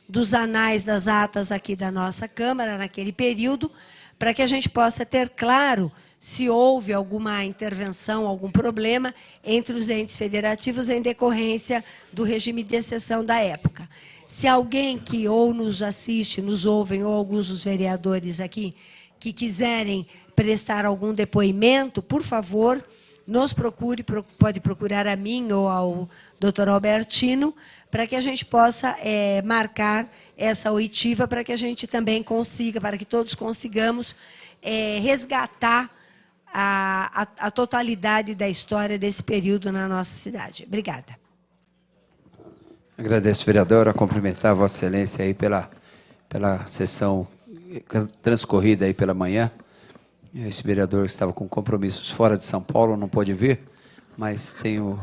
dos anais das atas aqui da nossa Câmara, naquele período, para que a gente possa ter claro se houve alguma intervenção, algum problema entre os entes federativos em decorrência do regime de exceção da época. Se alguém que ou nos assiste, nos ouvem, ou alguns dos vereadores aqui, que quiserem prestar algum depoimento, por favor, nos procure, pode procurar a mim ou ao Dr. Albertino, para que a gente possa marcar essa oitiva, para que a gente também consiga, para que todos consigamos resgatar a totalidade da história desse período na nossa cidade. Obrigada.
Agradeço, vereadora, cumprimentar Vossa Excelência aí pela sessão transcorrida aí pela manhã. Esse vereador que estava com compromissos fora de São Paulo não pôde vir, mas tenho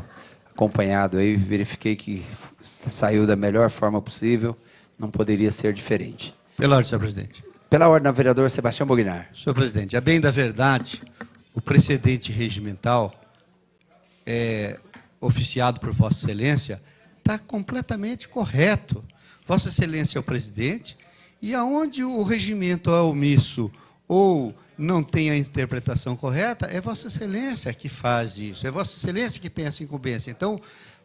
acompanhado aí, verifiquei que saiu da melhor forma possível, não poderia ser diferente.
Pela ordem, senhor presidente.
Pela ordem, vereador Sebastião Bognar.
Senhor presidente, a bem da verdade, o precedente regimental oficiado por Vossa Excelência está completamente correto. Vossa Excelência é o presidente, e aonde o regimento é omisso ou não tem a interpretação correta, é Vossa Excelência que faz isso, é Vossa Excelência que tem essa incumbência. Então,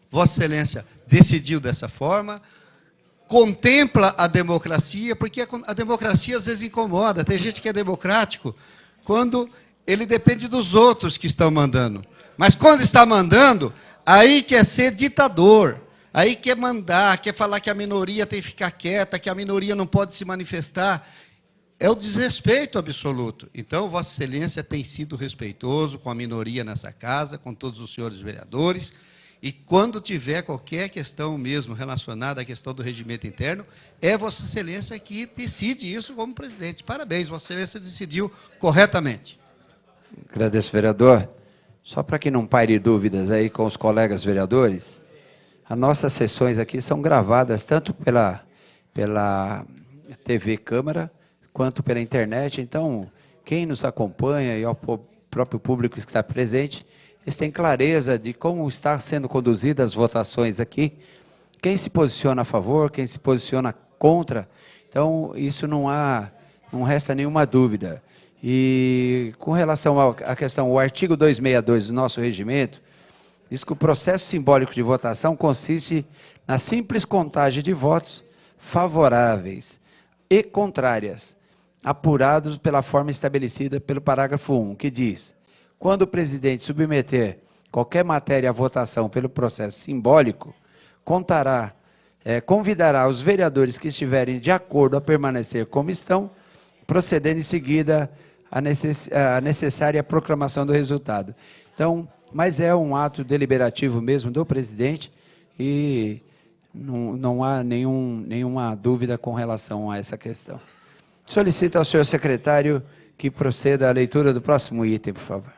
Vossa Excelência decidiu dessa forma, contempla a democracia, porque a democracia às vezes incomoda. Tem gente que é democrático quando ele depende dos outros que estão mandando. Mas quando está mandando, aí quer ser ditador, aí quer mandar, quer falar que a minoria tem que ficar quieta, que a minoria não pode se manifestar. É o desrespeito absoluto. Então, Vossa Excelência tem sido respeitoso com a minoria nessa casa, com todos os senhores vereadores, e quando tiver qualquer questão mesmo relacionada à questão do regimento interno, é Vossa Excelência que decide isso como presidente. Parabéns, Vossa Excelência decidiu corretamente.
Agradeço, vereador. Só para que não paire dúvidas aí com os colegas vereadores, as nossas sessões aqui são gravadas tanto pela TV Câmara, quanto pela internet. Então, quem nos acompanha e o próprio público que está presente, eles têm clareza de como está sendo conduzidas as votações aqui, quem se posiciona a favor, quem se posiciona contra. Então, isso não resta nenhuma dúvida. E com relação à questão, o artigo 262 do nosso regimento, diz que o processo simbólico de votação consiste na simples contagem de votos favoráveis e contrárias, apurados pela forma estabelecida pelo parágrafo 1, que diz: quando o presidente submeter qualquer matéria à votação pelo processo simbólico, convidará os vereadores que estiverem de acordo a permanecer como estão, procedendo em seguida a necessária proclamação do resultado. Então, mas é um ato deliberativo mesmo do presidente e não há nenhuma dúvida com relação a essa questão. Solicito ao senhor secretário que proceda à leitura do próximo item, por favor.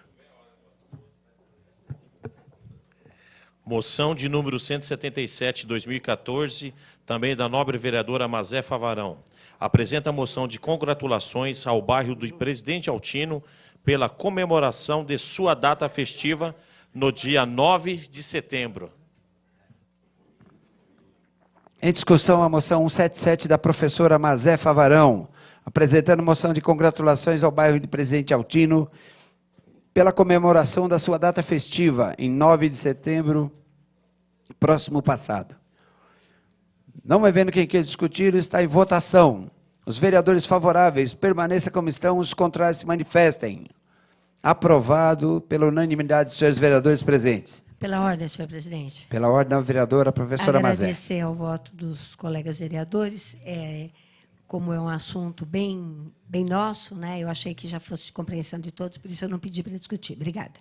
Moção de número 177, 2014, também da nobre vereadora Mazé Favarão. Apresenta a moção de congratulações ao bairro do Presidente Altino pela comemoração de sua data festiva no dia 9 de setembro.
Em discussão, a moção 177 da professora Mazé Favarão, apresentando moção de congratulações ao bairro de Presidente Altino pela comemoração da sua data festiva, em 9 de setembro, próximo passado. Não havendo quem queira discutir, está em votação. Os vereadores favoráveis permaneçam como estão, os contrários se manifestem. Aprovado pela unanimidade dos senhores vereadores presentes.
Pela ordem, senhor presidente.
Pela ordem da vereadora professora Mazé.
Agradecer ao voto dos colegas vereadores. Como é um assunto bem nosso, né? Eu achei que já fosse de compreensão de todos, por isso eu não pedi para discutir. Obrigada.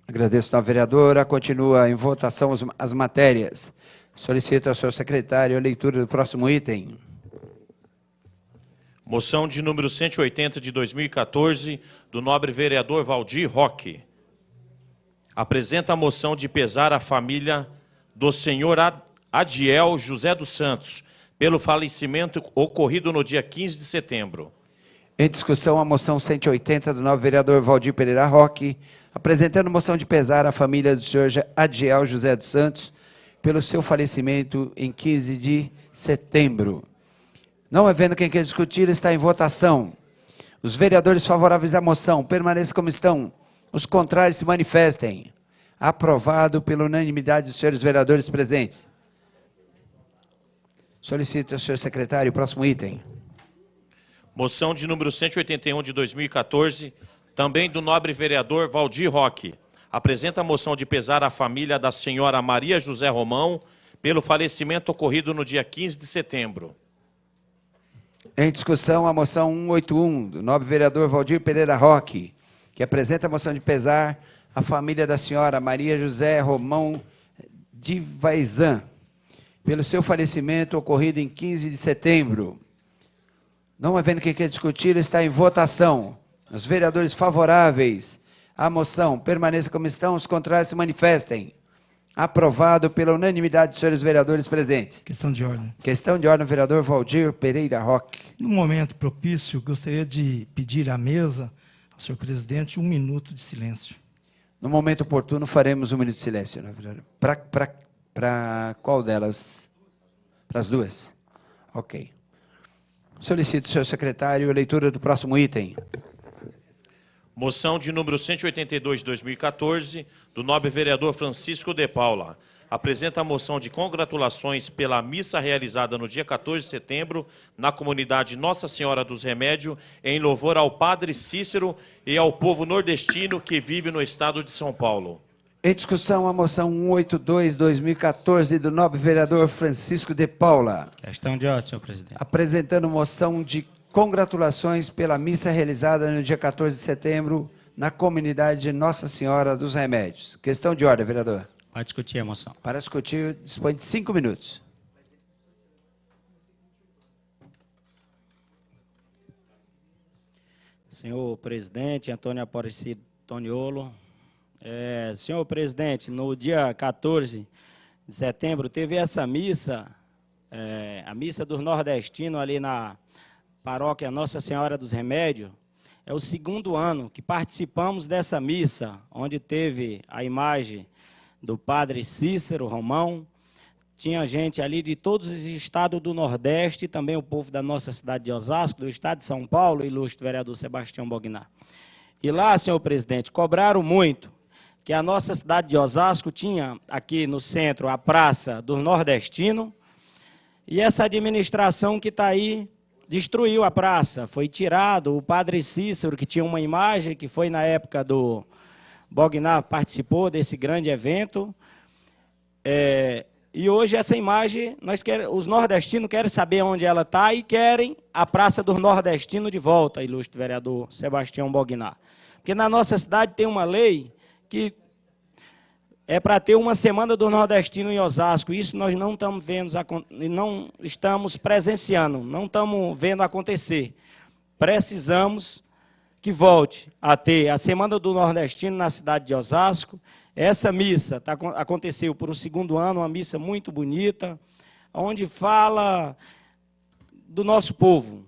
Agradeço à vereadora. Continua em votação as matérias. Solicito ao senhor secretário a leitura do próximo item.
Moção de número 180 de 2014, do nobre vereador Valdir Roque. Apresenta a moção de pesar à família do senhor Adiel José dos Santos, pelo falecimento ocorrido no dia 15 de setembro.
Em discussão, a moção 180 do novo vereador Valdir Pereira Roque, apresentando moção de pesar à família do senhor Adiel José dos Santos pelo seu falecimento em 15 de setembro. Não havendo quem queira discutir, está em votação. Os vereadores favoráveis à moção permaneçam como estão. Os contrários se manifestem. Aprovado pela unanimidade dos senhores vereadores presentes. Solicito ao senhor secretário o próximo item.
Moção de número 181 de 2014, também do nobre vereador Valdir Roque. Apresenta a moção de pesar à família da senhora Maria José Romão pelo falecimento ocorrido no dia 15 de setembro.
Em discussão, a moção 181 do nobre vereador Valdir Pereira Roque, que apresenta a moção de pesar à família da senhora Maria José Romão de Vaizan pelo seu falecimento ocorrido em 15 de setembro. Não havendo quem queira discutir, está em votação. Os vereadores favoráveis à moção permaneçam como estão, os contrários se manifestem. Aprovado pela unanimidade dos senhores vereadores presentes.
Questão de ordem.
Questão de ordem, vereador Valdir Pereira Roque.
No momento propício, gostaria de pedir à mesa, ao senhor presidente, 1 minuto de silêncio.
No momento oportuno, faremos 1 minuto de silêncio, né, vereador? Para qual delas? Para as duas? Ok. Solicito, senhor secretário, a leitura do próximo item.
Moção de número 182 de 2014, do nobre vereador Francisco de Paula. Apresenta a moção de congratulações pela missa realizada no dia 14 de setembro na comunidade Nossa Senhora dos Remédios, em louvor ao Padre Cícero e ao povo nordestino que vive no estado de São Paulo.
Em discussão, a moção 182/2014 do nobre vereador Francisco de Paula.
Questão de ordem, senhor presidente.
Apresentando moção de congratulações pela missa realizada no dia 14 de setembro na comunidade de Nossa Senhora dos Remédios. Questão de ordem, vereador.
Pode discutir a moção.
Para discutir, dispõe de 5 minutos.
Senhor presidente, Antônio Aparecido Toniolo. Senhor presidente, no dia 14 de setembro teve essa missa, a missa dos nordestinos ali na paróquia Nossa Senhora dos Remédios. É o 2º ano que participamos dessa missa, onde teve a imagem do Padre Cícero Romão. Tinha gente ali de todos os estados do Nordeste, também o povo da nossa cidade de Osasco, do estado de São Paulo, ilustre vereador Sebastião Bognar. E lá, senhor presidente, cobraram muito que a nossa cidade de Osasco tinha aqui no centro a Praça dos Nordestinos, e essa administração que está aí destruiu a praça. Foi tirado o Padre Cícero, que tinha uma imagem, que foi na época do Bognar, participou desse grande evento. E hoje essa imagem, os nordestinos querem saber onde ela está e querem a Praça dos Nordestinos de volta, ilustre vereador Sebastião Bognar. Porque na nossa cidade tem uma lei que é para ter uma semana do nordestino em Osasco. Isso nós não estamos vendo, não estamos presenciando, não estamos vendo acontecer. Precisamos que volte a ter a semana do nordestino na cidade de Osasco. Essa missa aconteceu por um 2º ano, uma missa muito bonita, onde fala do nosso povo.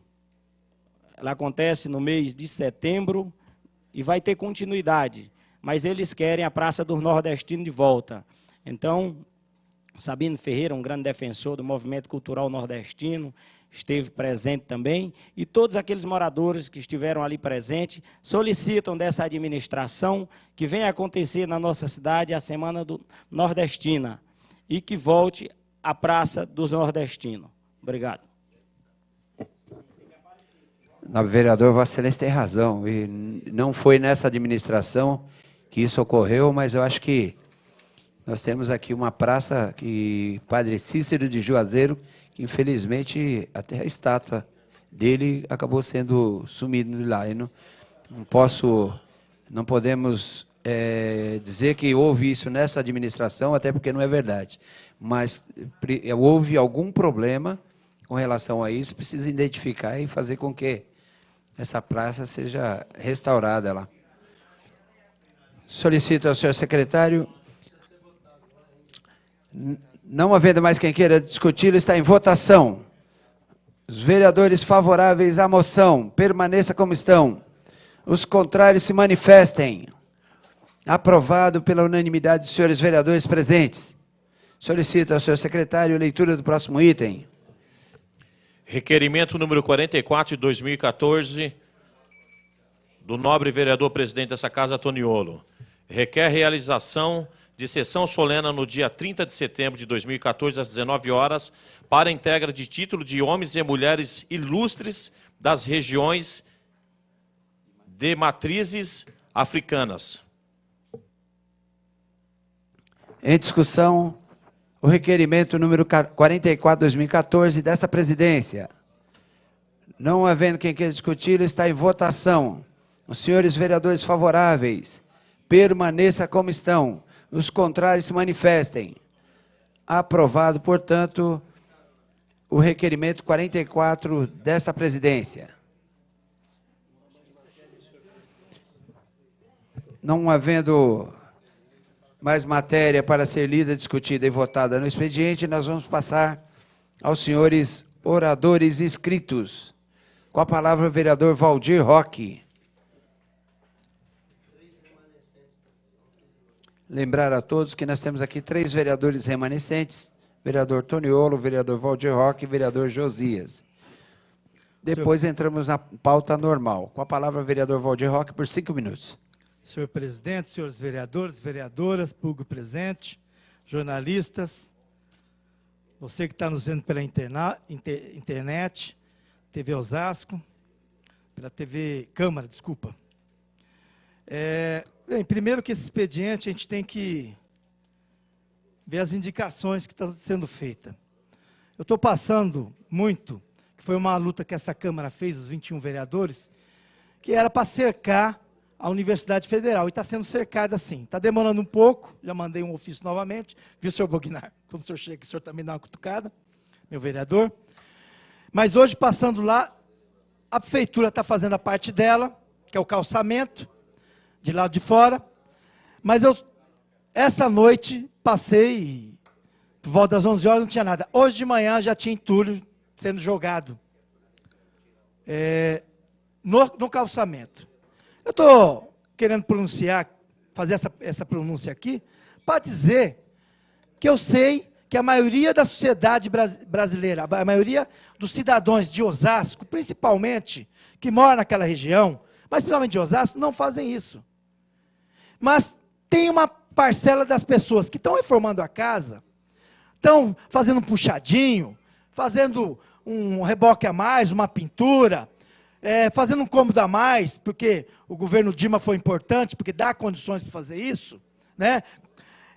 Ela acontece no mês de setembro e vai ter continuidade. Mas eles querem a Praça dos Nordestinos de volta. Então, Sabino Ferreira, um grande defensor do movimento cultural nordestino, esteve presente também, e todos aqueles moradores que estiveram ali presentes solicitam dessa administração que venha acontecer na nossa cidade a Semana Nordestina e que volte a Praça dos Nordestinos. Obrigado.
Nobre vereador, Vossa Excelência tem razão, e não foi nessa administração que isso ocorreu, mas eu acho que nós temos aqui uma praça que Padre Cícero de Juazeiro, que infelizmente até a estátua dele acabou sendo sumida de lá. E não podemos dizer que houve isso nessa administração, até porque não é verdade. Mas houve algum problema com relação a isso, precisa identificar e fazer com que essa praça seja restaurada lá. Solicito ao senhor secretário. Não havendo mais quem queira discutir, está em votação. Os vereadores favoráveis à moção, permaneça como estão. Os contrários se manifestem. Aprovado pela unanimidade dos senhores vereadores presentes. Solicito ao senhor secretário leitura do próximo item.
Requerimento número 44 de 2014, do nobre vereador presidente dessa casa, Toniolo. Requer realização de sessão solene no dia 30 de setembro de 2014, às 19 horas, para a entrega de título de homens e mulheres ilustres das regiões de matrizes africanas.
Em discussão, o requerimento número 44, 2014, desta presidência. Não havendo quem queira discutir, está em votação. Os senhores vereadores favoráveis, permaneça como estão. Os contrários se manifestem. Aprovado, portanto, o requerimento 44 desta presidência. Não havendo mais matéria para ser lida, discutida e votada no expediente, nós vamos passar aos senhores oradores inscritos. Com a palavra o vereador Valdir Roque. Lembrar a todos que nós temos aqui 3 vereadores remanescentes, vereador Toniolo, vereador Valdir Roque e vereador Josias. Depois entramos na pauta normal. Com a palavra o vereador Valdir Roque por 5 minutos.
Senhor presidente, senhores vereadores, vereadoras, público presente, jornalistas, você que está nos vendo pela internet, TV Osasco, pela TV Câmara, desculpa. Bem, primeiro que esse expediente a gente tem que ver as indicações que estão sendo feitas. Eu estou passando muito, que foi uma luta que essa Câmara fez, os 21 vereadores, que era para cercar a Universidade Federal, e está sendo cercada assim. Está demorando um pouco, já mandei um ofício novamente, viu, senhor Bognar? Quando o senhor chega, o senhor também dá uma cutucada, meu vereador. Mas hoje, passando lá, a prefeitura está fazendo a parte dela, que é o calçamento, de lado de fora, mas eu, essa noite, passei, por volta das 11 horas, não tinha nada. Hoje de manhã já tinha entulho sendo jogado no calçamento. Eu estou querendo pronunciar, fazer essa pronúncia aqui, para dizer que eu sei que a maioria da sociedade brasileira, a maioria dos cidadãos de Osasco, principalmente, que moram naquela região, mas principalmente de Osasco, não fazem isso. Mas tem uma parcela das pessoas que estão reformando a casa, estão fazendo um puxadinho, fazendo um reboque a mais, uma pintura, fazendo um cômodo a mais, porque o governo Dilma foi importante, porque dá condições para fazer isso, né?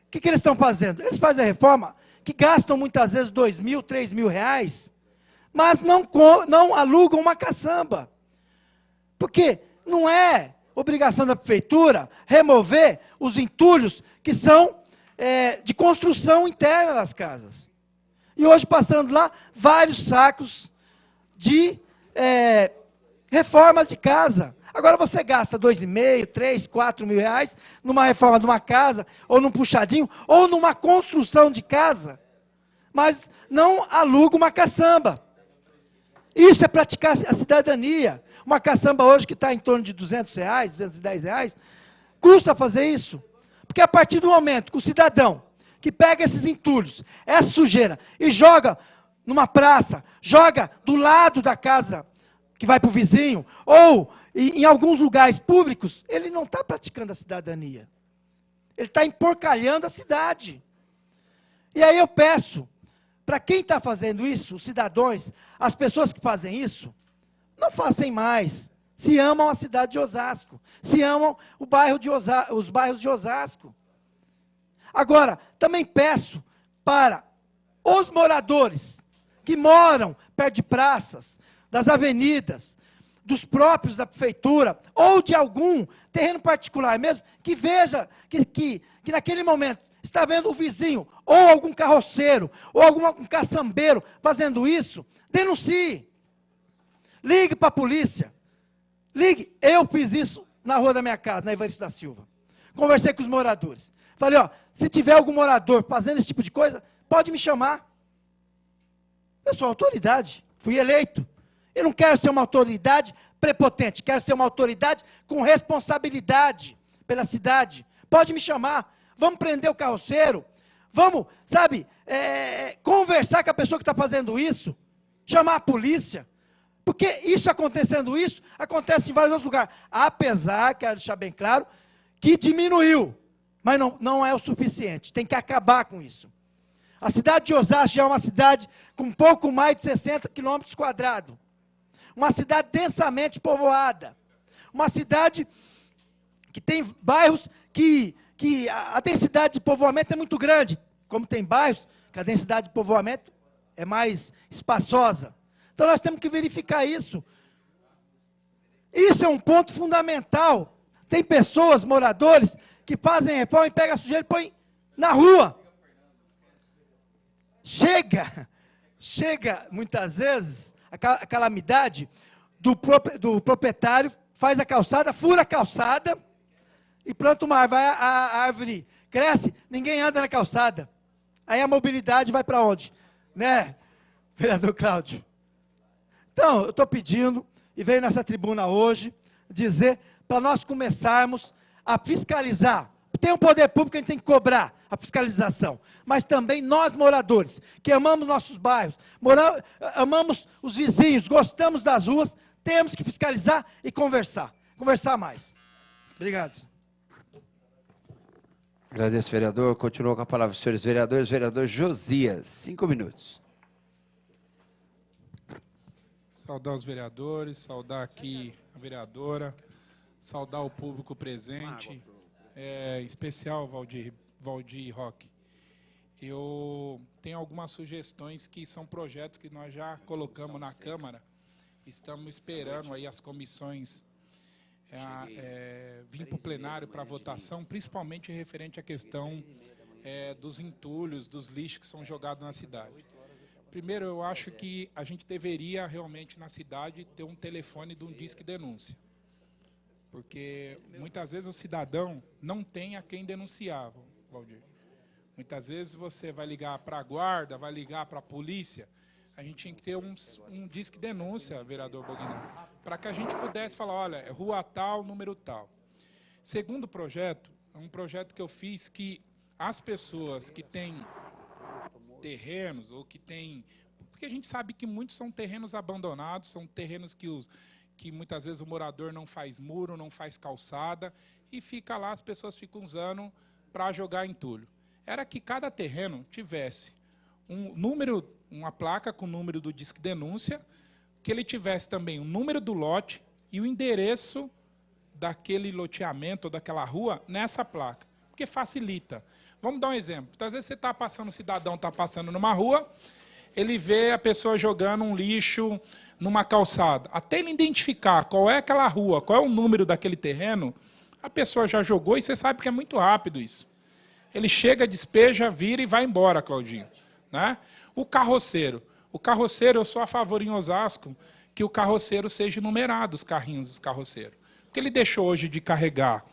O que eles estão fazendo? Eles fazem a reforma que gastam muitas vezes 2 mil, 3 mil reais, mas não alugam uma caçamba. Porque não é obrigação da prefeitura remover os entulhos que são de construção interna das casas. E hoje, passando lá, vários sacos de reformas de casa. Agora você gasta 2,5, 3, 4 mil reais numa reforma de uma casa, ou num puxadinho, ou numa construção de casa, mas não aluga uma caçamba. Isso é praticar a cidadania. Uma caçamba hoje que está em torno de R$200, R$210, custa fazer isso. Porque a partir do momento que o cidadão que pega esses entulhos, essa sujeira, e joga numa praça, joga do lado da casa que vai para o vizinho, ou em alguns lugares públicos, ele não está praticando a cidadania. Ele está emporcalhando a cidade. E aí eu peço, para quem está fazendo isso, os cidadãos, as pessoas que fazem isso, não façam mais. Se amam a cidade de Osasco, se amam os bairros de Osasco. Agora, também peço para os moradores que moram perto de praças, das avenidas, dos próprios da prefeitura, ou de algum terreno particular mesmo, que veja que naquele momento está vendo o vizinho, ou algum carroceiro, ou algum caçambeiro fazendo isso, denuncie. Ligue para a polícia. Ligue. Eu fiz isso na rua da minha casa, na Evaristo da Silva. Conversei com os moradores. Falei, se tiver algum morador fazendo esse tipo de coisa, pode me chamar. Eu sou autoridade. Fui eleito. Eu não quero ser uma autoridade prepotente, quero ser uma autoridade com responsabilidade pela cidade. Pode me chamar, vamos prender o carroceiro, vamos, sabe, conversar com a pessoa que está fazendo isso, chamar a polícia, porque acontecendo isso, acontece em vários outros lugares. Apesar, quero deixar bem claro, que diminuiu, mas não é o suficiente, tem que acabar com isso. A cidade de Osasco já é uma cidade com pouco mais de 60 quilômetros quadrados. Uma cidade densamente povoada. Uma cidade que tem bairros que a densidade de povoamento é muito grande. Como tem bairros que a densidade de povoamento é mais espaçosa. Então nós temos que verificar isso. Isso é um ponto fundamental. Tem pessoas, moradores, que fazem reforma e pegam a sujeira e põem na rua. Chega muitas vezes a calamidade do proprietário, faz a calçada, fura a calçada, e pronto, a árvore cresce, ninguém anda na calçada. Aí a mobilidade vai para onde? Né, vereador Cláudio? Então, eu estou pedindo, e venho nessa tribuna hoje, dizer, para nós começarmos a fiscalizar. Tem um poder público que a gente tem que cobrar a fiscalização, mas também nós moradores, que amamos nossos bairros, amamos os vizinhos, gostamos das ruas, temos que fiscalizar e conversar mais. Obrigado.
Agradeço, vereador. Continuo com a palavra os senhores vereadores. Vereador Josias, 5 minutos.
Saudar os vereadores, saudar aqui a vereadora, saudar o público presente, em especial Valdir Roque. Eu tenho algumas sugestões que são projetos que nós já colocamos na Câmara. Estamos esperando aí as comissões vir para o plenário para votação, principalmente referente à questão dos entulhos, dos lixos que são jogados na cidade. Primeiro, eu acho que a gente deveria realmente na cidade ter um telefone de um disque denúncia. Porque muitas vezes o cidadão não tem a quem denunciar, Valdir. Muitas vezes você vai ligar para a guarda, vai ligar para a polícia. A gente tinha que ter um disque denúncia, vereador Bognar, para que a gente pudesse falar, olha, é rua tal, número tal. Segundo projeto, é um projeto que eu fiz que as pessoas que têm terrenos, ou que têm... Porque a gente sabe que muitos são terrenos abandonados, são terrenos que muitas vezes o morador não faz muro, não faz calçada, e fica lá, as pessoas ficam usando para jogar entulho. Era que cada terreno tivesse uma placa com o número do disque denúncia, que ele tivesse também o número do lote e o endereço daquele loteamento ou daquela rua nessa placa, porque facilita. Vamos dar um exemplo. Às vezes você está passando, o cidadão está passando numa rua, ele vê a pessoa jogando um lixo numa calçada. Até ele identificar qual é aquela rua, qual é o número daquele terreno, a pessoa já jogou e você sabe que é muito rápido isso. Ele chega, despeja, vira e vai embora, Claudinho. Né? O carroceiro, eu sou a favor em Osasco que o carroceiro seja numerado, os carrinhos dos carroceiros. Porque ele deixou hoje de carregar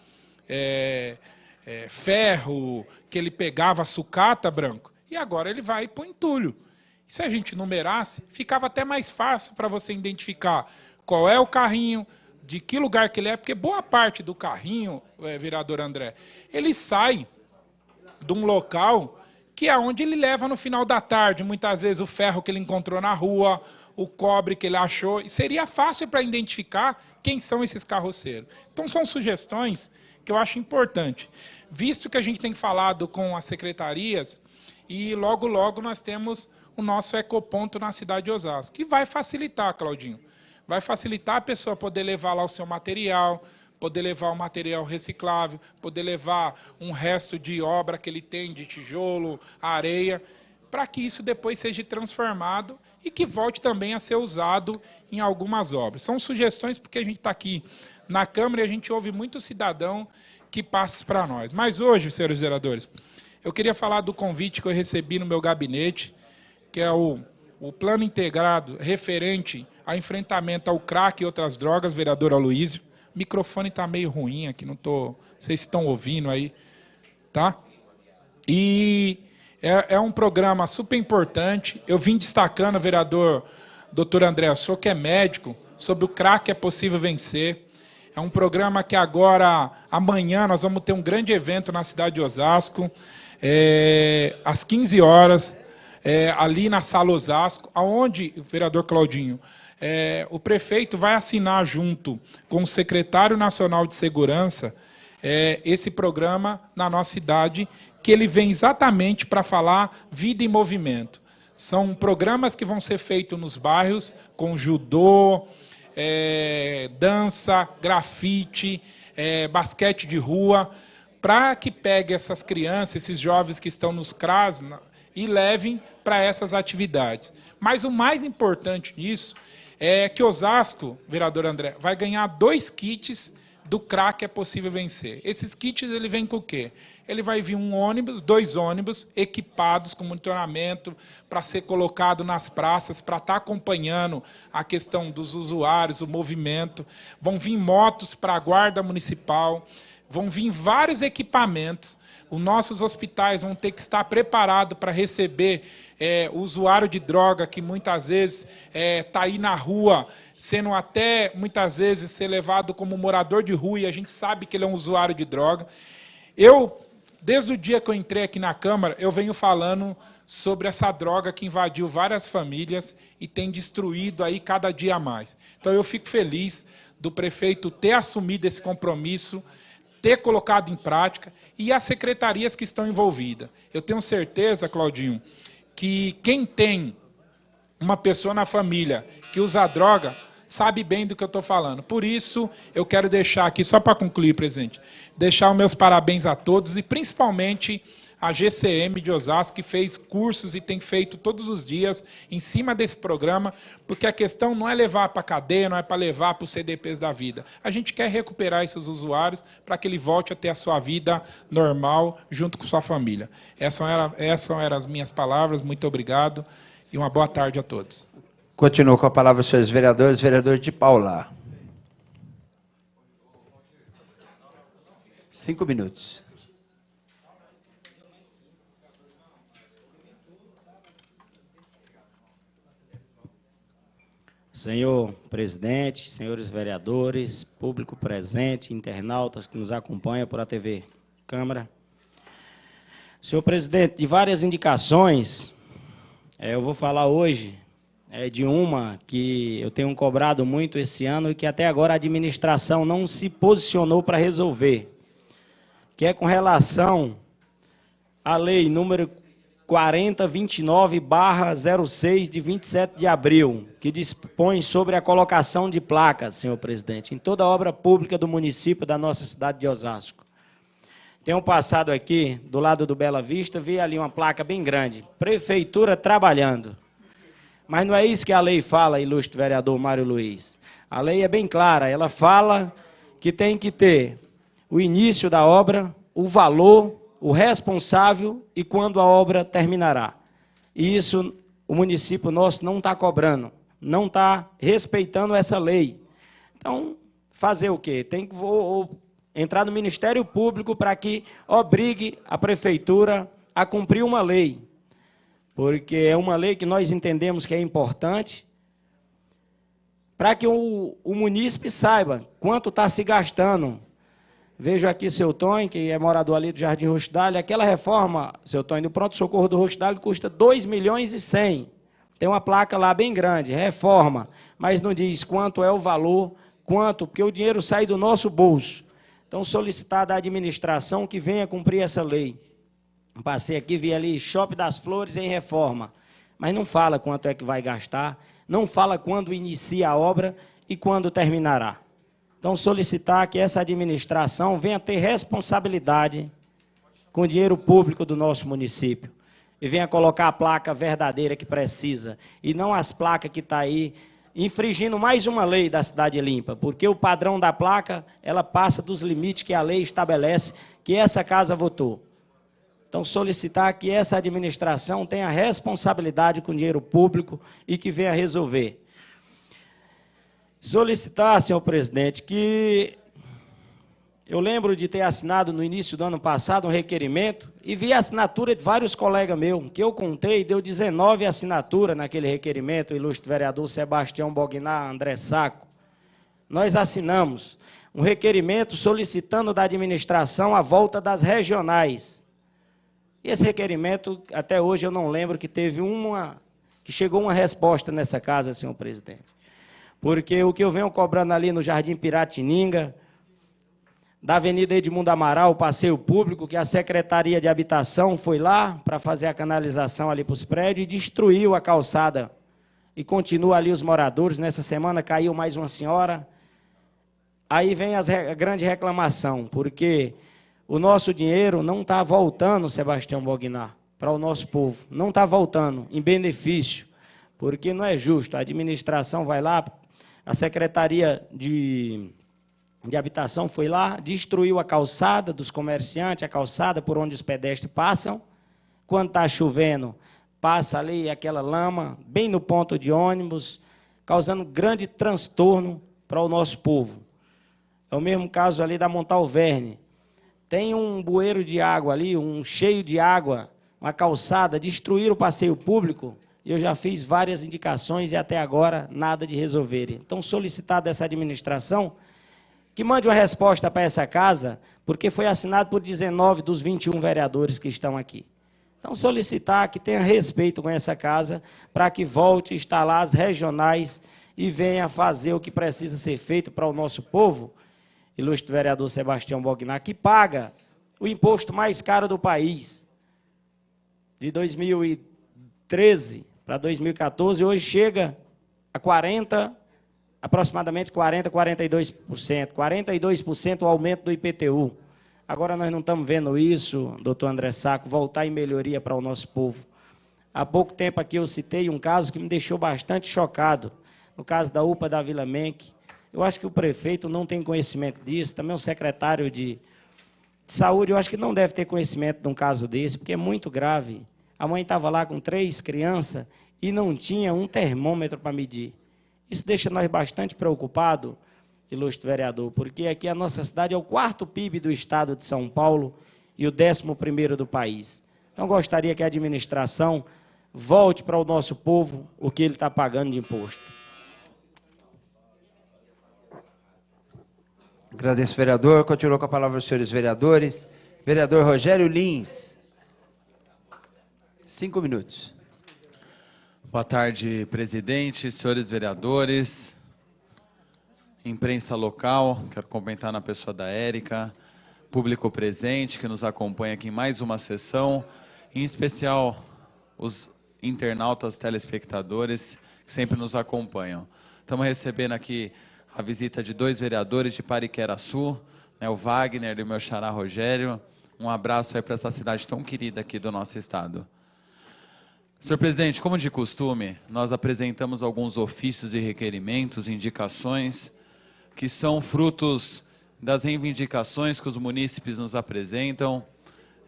ferro, que ele pegava sucata, branco, e agora ele vai para o entulho. E se a gente numerasse, ficava até mais fácil para você identificar qual é o carrinho, de que lugar que ele é, porque boa parte do carrinho, vereador André, ele sai de um local que é onde ele leva no final da tarde, muitas vezes o ferro que ele encontrou na rua, o cobre que ele achou, e seria fácil para identificar quem são esses carroceiros. Então são sugestões que eu acho importante, visto que a gente tem falado com as secretarias, e logo, logo nós temos o nosso ecoponto na cidade de Osasco, que vai facilitar, Claudinho, vai facilitar a pessoa poder levar lá o seu material, poder levar o material reciclável, poder levar um resto de obra que ele tem, de tijolo, areia, para que isso depois seja transformado e que volte também a ser usado em algumas obras. São sugestões porque a gente está aqui na Câmara e a gente ouve muito cidadão que passa para nós. Mas hoje, senhores vereadores, eu queria falar do convite que eu recebi no meu gabinete, que é o plano integrado referente ao enfrentamento ao crack e outras drogas, vereador Aloísio. O microfone está meio ruim aqui, não sei se estão ouvindo aí, tá? E é um programa super importante. Eu vim destacando, vereador doutor André, o senhor que é médico, sobre o crack é possível vencer. É um programa que agora, amanhã, nós vamos ter um grande evento na cidade de Osasco, às 15 horas, ali na Sala Osasco, onde, vereador Claudinho, o prefeito vai assinar junto com o secretário nacional de segurança esse programa na nossa cidade, que ele vem exatamente para falar vida em movimento. São programas que vão ser feitos nos bairros, com judô, dança, grafite, basquete de rua, para que pegue essas crianças, esses jovens que estão nos CRAS e levem para essas atividades. Mas o mais importante nisso é que Osasco, vereador André, vai ganhar 2 kits do crack é possível vencer. Esses kits ele vem com o quê? Ele vai vir 2 ônibus equipados com monitoramento para ser colocado nas praças, para estar acompanhando a questão dos usuários, o movimento. Vão vir motos para a guarda municipal, vão vir vários equipamentos. Os nossos hospitais vão ter que estar preparados para receber o usuário de droga, que muitas vezes está aí na rua, sendo até, muitas vezes, ser levado como morador de rua, e a gente sabe que ele é um usuário de droga. Desde o dia que eu entrei aqui na Câmara, eu venho falando sobre essa droga que invadiu várias famílias e tem destruído aí cada dia mais. Então, eu fico feliz do prefeito ter assumido esse compromisso, ter colocado em prática, e as secretarias que estão envolvidas. Eu tenho certeza, Claudinho, que quem tem uma pessoa na família que usa droga sabe bem do que eu estou falando. Por isso, eu quero deixar aqui, só para concluir, presidente, deixar os meus parabéns a todos, e principalmente a GCM de Osasco, que fez cursos e tem feito todos os dias em cima desse programa, porque a questão não é levar para a cadeia, não é para levar para os CDPs da vida. A gente quer recuperar esses usuários para que ele volte a ter a sua vida normal junto com sua família. Essas eram as minhas palavras. Muito obrigado e uma boa tarde a todos.
Continuo com a palavra os senhores vereadores. Vereador de Paula. 5 minutos.
Senhor presidente, senhores vereadores, público presente, internautas que nos acompanham por a TV Câmara. Senhor presidente, de várias indicações, eu vou falar hoje de uma que eu tenho cobrado muito esse ano e que até agora a administração não se posicionou para resolver, que é com relação à lei número 4029/06, de 27 de abril, que dispõe sobre a colocação de placas, senhor presidente, em toda a obra pública do município da nossa cidade de Osasco. Tenho passado aqui, do lado do Bela Vista, vi ali uma placa bem grande, Prefeitura trabalhando. Mas não é isso que a lei fala, ilustre vereador Mário Luiz. A lei é bem clara, ela fala que tem que ter o início da obra, o valor, o responsável e quando a obra terminará. E isso o município nosso não está cobrando, não está respeitando essa lei. Então, fazer o quê? Tem que entrar no Ministério Público para que obrigue a Prefeitura a cumprir uma lei. Porque é uma lei que nós entendemos que é importante para que o munícipe saiba quanto está se gastando. Vejo aqui seu Tonho, que é morador ali do Jardim Rochdale. Aquela reforma, seu Tonho, do pronto-socorro do Rochdale custa 2.100.000. Tem uma placa lá bem grande, reforma, mas não diz quanto é o valor, quanto, porque o dinheiro sai do nosso bolso. Então, solicitar da administração que venha cumprir essa lei. Passei aqui, vi ali Shopping das Flores em reforma, mas não fala quanto é que vai gastar, não fala quando inicia a obra e quando terminará. Então, solicitar que essa administração venha ter responsabilidade com o dinheiro público do nosso município e venha colocar a placa verdadeira que precisa, e não as placas que estão aí infringindo mais uma lei da Cidade Limpa, porque o padrão da placa, ela passa dos limites que a lei estabelece, que essa casa votou. Então, solicitar que essa administração tenha responsabilidade com o dinheiro público e que venha resolver. Solicitar, senhor presidente, que eu lembro de ter assinado no início do ano passado um requerimento e vi a assinatura de vários colegas meus, que eu contei, deu 19 assinaturas naquele requerimento, o ilustre vereador Sebastião Bognar, André Saco. Nós assinamos um requerimento solicitando da administração a volta das regionais. E esse requerimento, até hoje eu não lembro que que chegou uma resposta nessa casa, senhor presidente. Porque o que eu venho cobrando ali no Jardim Piratininga, da Avenida Edmundo Amaral, o passeio público, que a Secretaria de Habitação foi lá para fazer a canalização ali para os prédios e destruiu a calçada. E continua ali os moradores. Nessa semana caiu mais uma senhora. Aí vem a grande reclamação, porque o nosso dinheiro não está voltando, Sebastião Bognar, para o nosso povo. Não está voltando em benefício, porque não é justo. A administração vai lá, a Secretaria de Habitação foi lá, destruiu a calçada dos comerciantes, a calçada por onde os pedestres passam. Quando está chovendo, passa ali aquela lama, bem no ponto de ônibus, causando grande transtorno para o nosso povo. É o mesmo caso ali da Montal Verne. Tem um bueiro de água ali, um cheio de água, uma calçada, destruíram o passeio público, e eu já fiz várias indicações e até agora nada de resolver. Então, solicitar dessa administração que mande uma resposta para essa casa, porque foi assinado por 19 dos 21 vereadores que estão aqui. Então, solicitar que tenha respeito com essa casa, para que volte a instalar as regionais e venha fazer o que precisa ser feito para o nosso povo, ilustre vereador Sebastião Bognar, que paga o imposto mais caro do país. De 2013 para 2014, hoje chega a aproximadamente 40%, 42%. 42% o aumento do IPTU. Agora nós não estamos vendo isso, doutor André Saco, voltar em melhoria para o nosso povo. Há pouco tempo aqui eu citei um caso que me deixou bastante chocado, no caso da UPA da Vila Menck. Eu acho que o prefeito não tem conhecimento disso, também o secretário de saúde, eu acho que não deve ter conhecimento de um caso desse, porque é muito grave. A mãe estava lá com 3 crianças e não tinha um termômetro para medir. Isso deixa nós bastante preocupados, ilustre vereador, porque aqui a nossa cidade é o 4º PIB do estado de São Paulo e o 11º do país. Então, gostaria que a administração volte para o nosso povo o que ele está pagando de imposto.
Agradeço, vereador. Continuo com a palavra os senhores vereadores. Vereador Rogério Lins. 5 minutos.
Boa tarde, presidente, senhores vereadores, imprensa local, quero comentar na pessoa da Érica, público presente que nos acompanha aqui em mais uma sessão, em especial os internautas telespectadores que sempre nos acompanham. Estamos recebendo aqui a visita de 2 vereadores de Pariquera-Açu, né, o Wagner e o meu xará Rogério. Um abraço aí para essa cidade tão querida aqui do nosso estado. Senhor presidente, como de costume, nós apresentamos alguns ofícios e requerimentos, indicações, que são frutos das reivindicações que os munícipes nos apresentam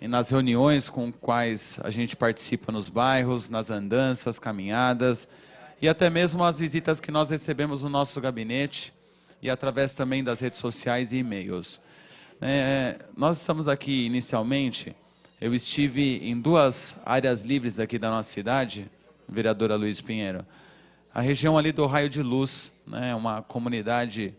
e nas reuniões com quais a gente participa nos bairros, nas andanças, caminhadas e até mesmo as visitas que nós recebemos no nosso gabinete e através também das redes sociais e e-mails. Nós estamos aqui inicialmente, eu estive em 2 áreas livres aqui da nossa cidade, vereadora Luiz Pinheiro, a região ali do Raio de Luz, né, uma comunidade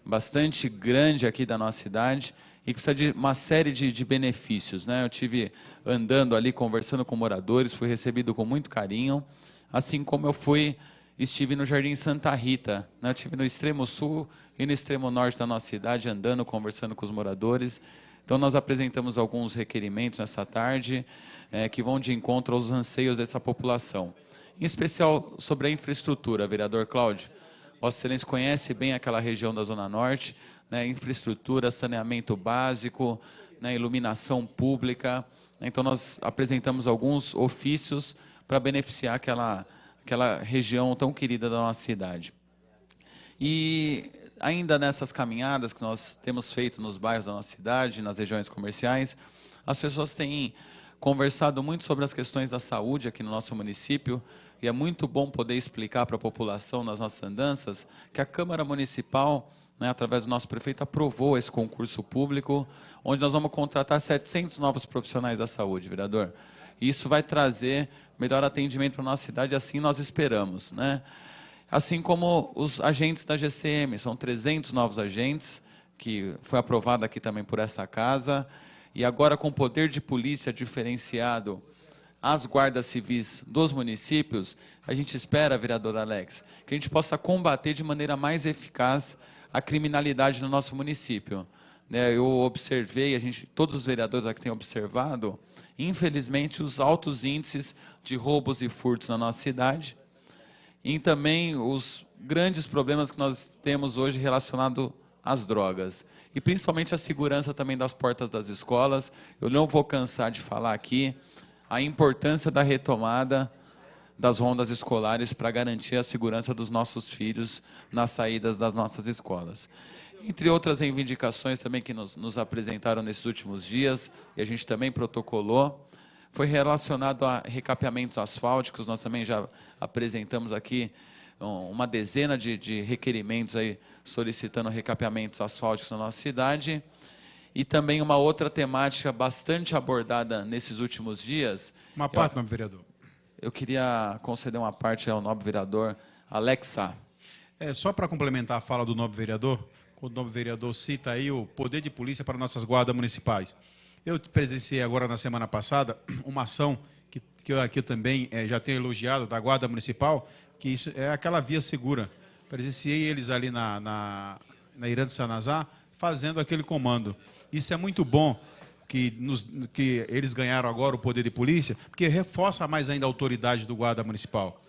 bastante grande aqui da nossa cidade e que precisa de uma série de benefícios, né? Eu estive andando ali, conversando com moradores, fui recebido com muito carinho, assim como estive no Jardim Santa Rita, né? Eu estive no extremo sul e no extremo norte da nossa cidade, andando, conversando com os moradores. Então, nós apresentamos alguns requerimentos nessa tarde, que vão de encontro aos anseios dessa população. Em especial sobre a infraestrutura, vereador Cláudio. Vossa Excelência conhece bem aquela região da Zona Norte, né, infraestrutura, saneamento básico, né, iluminação pública. Então, nós apresentamos alguns ofícios para beneficiar aquela região tão querida da nossa cidade. E ainda nessas caminhadas que nós temos feito nos bairros da nossa cidade, nas regiões comerciais, as pessoas têm conversado muito sobre as questões da saúde aqui no nosso município, e é muito bom poder explicar para a população nas nossas andanças que a Câmara Municipal, né, através do nosso prefeito, aprovou esse concurso público, onde nós vamos contratar 700 novos profissionais da saúde, vereador. E isso vai trazer melhor atendimento para a nossa cidade, assim nós esperamos, né? Assim como os agentes da GCM, são 300 novos agentes, que foi aprovado aqui também por essa casa, e agora com poder de polícia diferenciado às guardas civis dos municípios, a gente espera, vereador Alex, que a gente possa combater de maneira mais eficaz a criminalidade no nosso município. Eu observei, todos os vereadores aqui têm observado, infelizmente, os altos índices de roubos e furtos na nossa cidade, e também os grandes problemas que nós temos hoje relacionados às drogas. E principalmente a segurança também das portas das escolas. Eu não vou cansar de falar aqui a importância da retomada das rondas escolares para garantir a segurança dos nossos filhos nas saídas das nossas escolas. Entre outras reivindicações também que nos apresentaram nesses últimos dias, e a gente também protocolou, foi relacionado a recapeamentos asfálticos. Nós também já apresentamos aqui uma dezena de requerimentos aí solicitando recapeamentos asfálticos na nossa cidade. E também uma outra temática bastante abordada nesses últimos dias.
Uma parte, nobre vereador.
Eu queria conceder uma parte ao nobre vereador Alex Sá.
Só para complementar a fala do nobre vereador, quando o nobre vereador cita aí o poder de polícia para nossas guardas municipais. Eu presenciei agora na semana passada uma ação que eu aqui também já tenho elogiado da Guarda Municipal, que isso é aquela via segura. Presenciei eles ali na Irã de Sanazá fazendo aquele comando. Isso é muito bom que eles ganharam agora o poder de polícia, porque reforça mais ainda a autoridade do Guarda Municipal.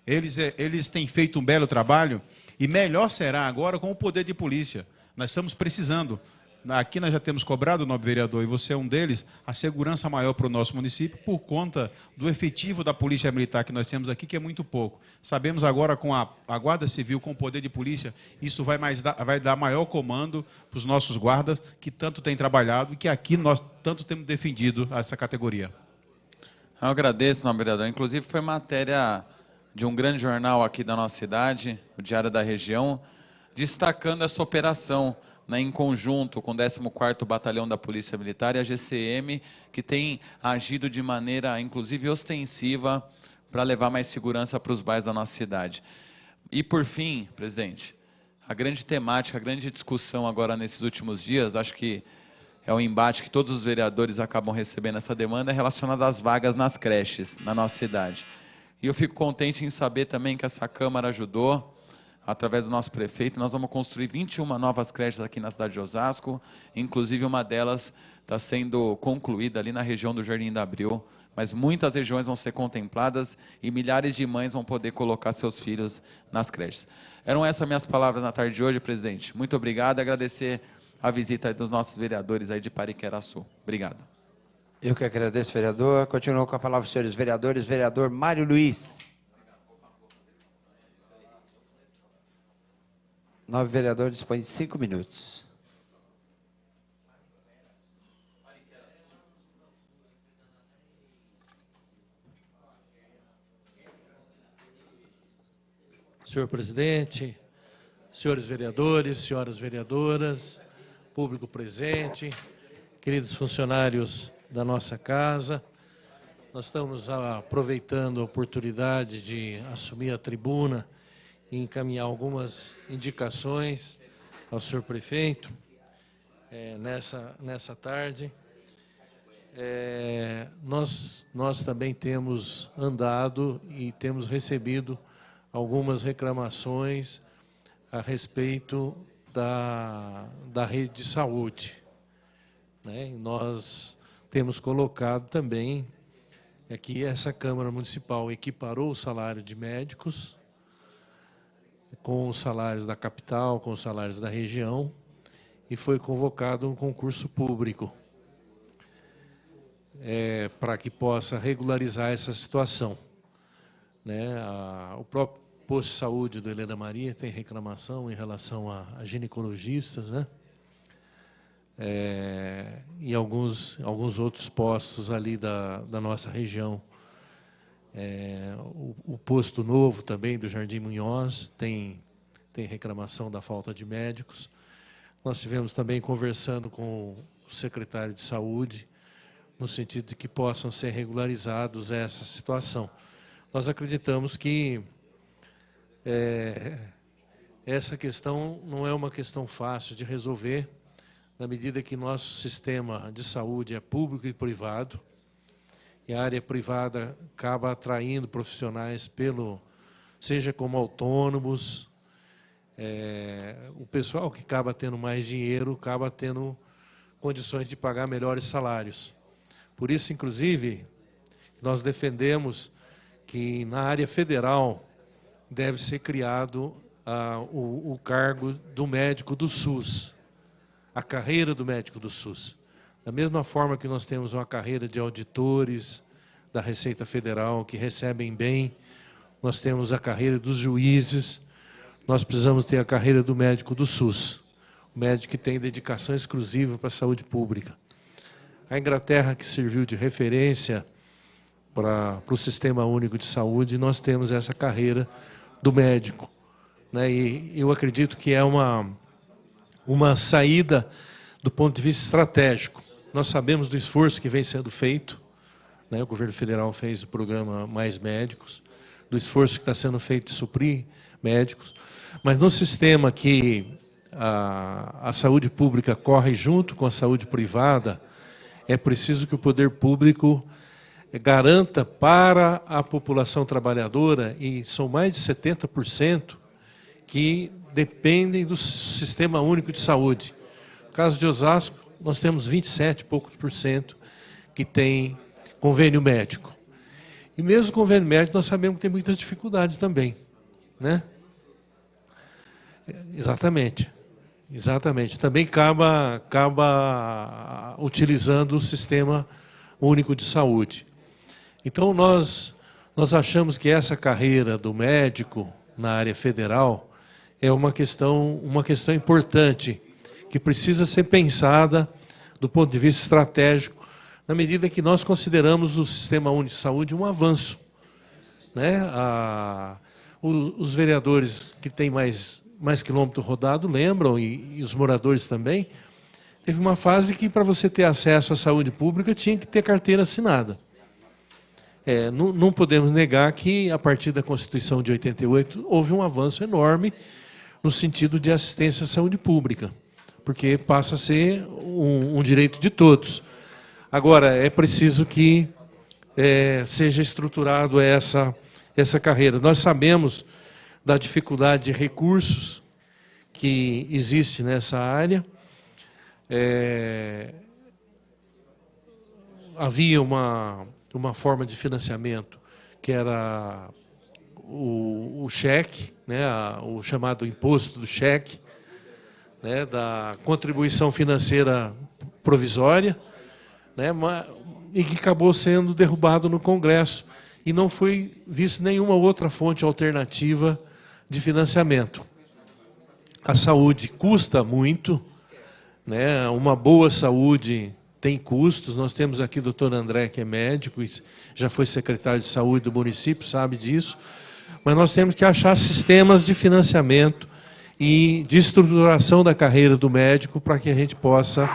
Eles têm feito um belo trabalho e melhor será agora com o poder de polícia. Nós estamos precisando. Aqui nós já temos cobrado, nobre vereador, e você é um deles, a segurança maior para o nosso município por conta do efetivo da Polícia Militar que nós temos aqui, que é muito pouco. Sabemos agora com a Guarda Civil, com o poder de polícia, isso vai dar maior comando para os nossos guardas, que tanto têm trabalhado e que aqui nós tanto temos defendido essa categoria.
Eu agradeço, nobre vereador. Inclusive foi matéria de um grande jornal aqui da nossa cidade, o Diário da Região, destacando essa operação, em conjunto com o 14º Batalhão da Polícia Militar e a GCM, que tem agido de maneira, inclusive, ostensiva para levar mais segurança para os bairros da nossa cidade. E, por fim, presidente, a grande temática, a grande discussão agora nesses últimos dias, acho que é um embate que todos os vereadores acabam recebendo essa demanda, é relacionada às vagas nas creches na nossa cidade. E eu fico contente em saber também que essa Câmara ajudou, através do nosso prefeito. Nós vamos construir 21 novas creches aqui na cidade de Osasco, inclusive uma delas está sendo concluída ali na região do Jardim da Abril, mas muitas regiões vão ser contempladas e milhares de mães vão poder colocar seus filhos nas creches. Eram essas minhas palavras na tarde de hoje, presidente. Muito obrigado e agradecer a visita dos nossos vereadores aí de Pariquera-Sul. Obrigado.
Eu que agradeço, vereador. Continuo com a palavra os senhores vereadores. Vereador Mário Luiz. Nobre vereador dispõe de 5 minutos.
Senhor presidente, senhores vereadores, senhoras vereadoras, público presente, queridos funcionários da nossa casa, nós estamos aproveitando a oportunidade de assumir a tribuna e encaminhar algumas indicações ao senhor prefeito nessa tarde. Nós também temos andado e temos recebido algumas reclamações a respeito da rede de saúde, né? E nós temos colocado também que essa Câmara Municipal equiparou o salário de médicos com os salários da capital, com os salários da região, e foi convocado um concurso público para que possa regularizar essa situação, né? O próprio posto de saúde do Helena Maria tem reclamação em relação a ginecologistas, né? E alguns outros postos ali da nossa região. O posto novo também do Jardim Munhoz tem reclamação da falta de médicos. Nós estivemos também conversando com o secretário de Saúde, no sentido de que possam ser regularizados essa situação. Nós acreditamos que essa questão não é uma questão fácil de resolver, na medida que nosso sistema de saúde é público e privado, e a área privada acaba atraindo profissionais seja como autônomos, o pessoal que acaba tendo mais dinheiro acaba tendo condições de pagar melhores salários. Por isso, inclusive, nós defendemos que na área federal deve ser criado o cargo do médico do SUS, a carreira do médico do SUS. Da mesma forma que nós temos uma carreira de auditores da Receita Federal, que recebem bem, nós temos a carreira dos juízes, nós precisamos ter a carreira do médico do SUS, o médico que tem dedicação exclusiva para a saúde pública. A Inglaterra, que serviu de referência para o Sistema Único de Saúde, nós temos essa carreira do médico, né? E eu acredito que é uma saída do ponto de vista estratégico. Nós sabemos do esforço que vem sendo feito, né? O governo federal fez o programa Mais Médicos, do esforço que está sendo feito de suprir médicos, mas no sistema que a saúde pública corre junto com a saúde privada, é preciso que o poder público garanta para a população trabalhadora, e são mais de 70% que dependem do Sistema Único de Saúde. No caso de Osasco, nós temos 27 e poucos por cento que tem convênio médico. E mesmo com convênio médico, nós sabemos que tem muitas dificuldades também, né? Exatamente. Exatamente. Também acaba utilizando o Sistema Único de Saúde. Então, nós achamos que essa carreira do médico na área federal é uma questão importante, que precisa ser pensada do ponto de vista estratégico, na medida que nós consideramos o Sistema Único de Saúde um avanço, né? Os vereadores que têm mais quilômetro rodado lembram, e os moradores também, teve uma fase que, para você ter acesso à saúde pública, tinha que ter carteira assinada. Não podemos negar que, a partir da Constituição de 88, houve um avanço enorme no sentido de assistência à saúde pública, porque passa a ser um direito de todos. Agora, é preciso que seja estruturado essa carreira. Nós sabemos da dificuldade de recursos que existe nessa área. Havia uma forma de financiamento que era o cheque, né, o chamado imposto do cheque, né, da contribuição financeira provisória, né, e que acabou sendo derrubado no Congresso, e não foi vista nenhuma outra fonte alternativa de financiamento. A saúde custa muito, né, uma boa saúde tem custos. Nós temos aqui o doutor André, que é médico, e já foi secretário de saúde do município, sabe disso, mas nós temos que achar sistemas de financiamento e de estruturação da carreira do médico para que a gente possa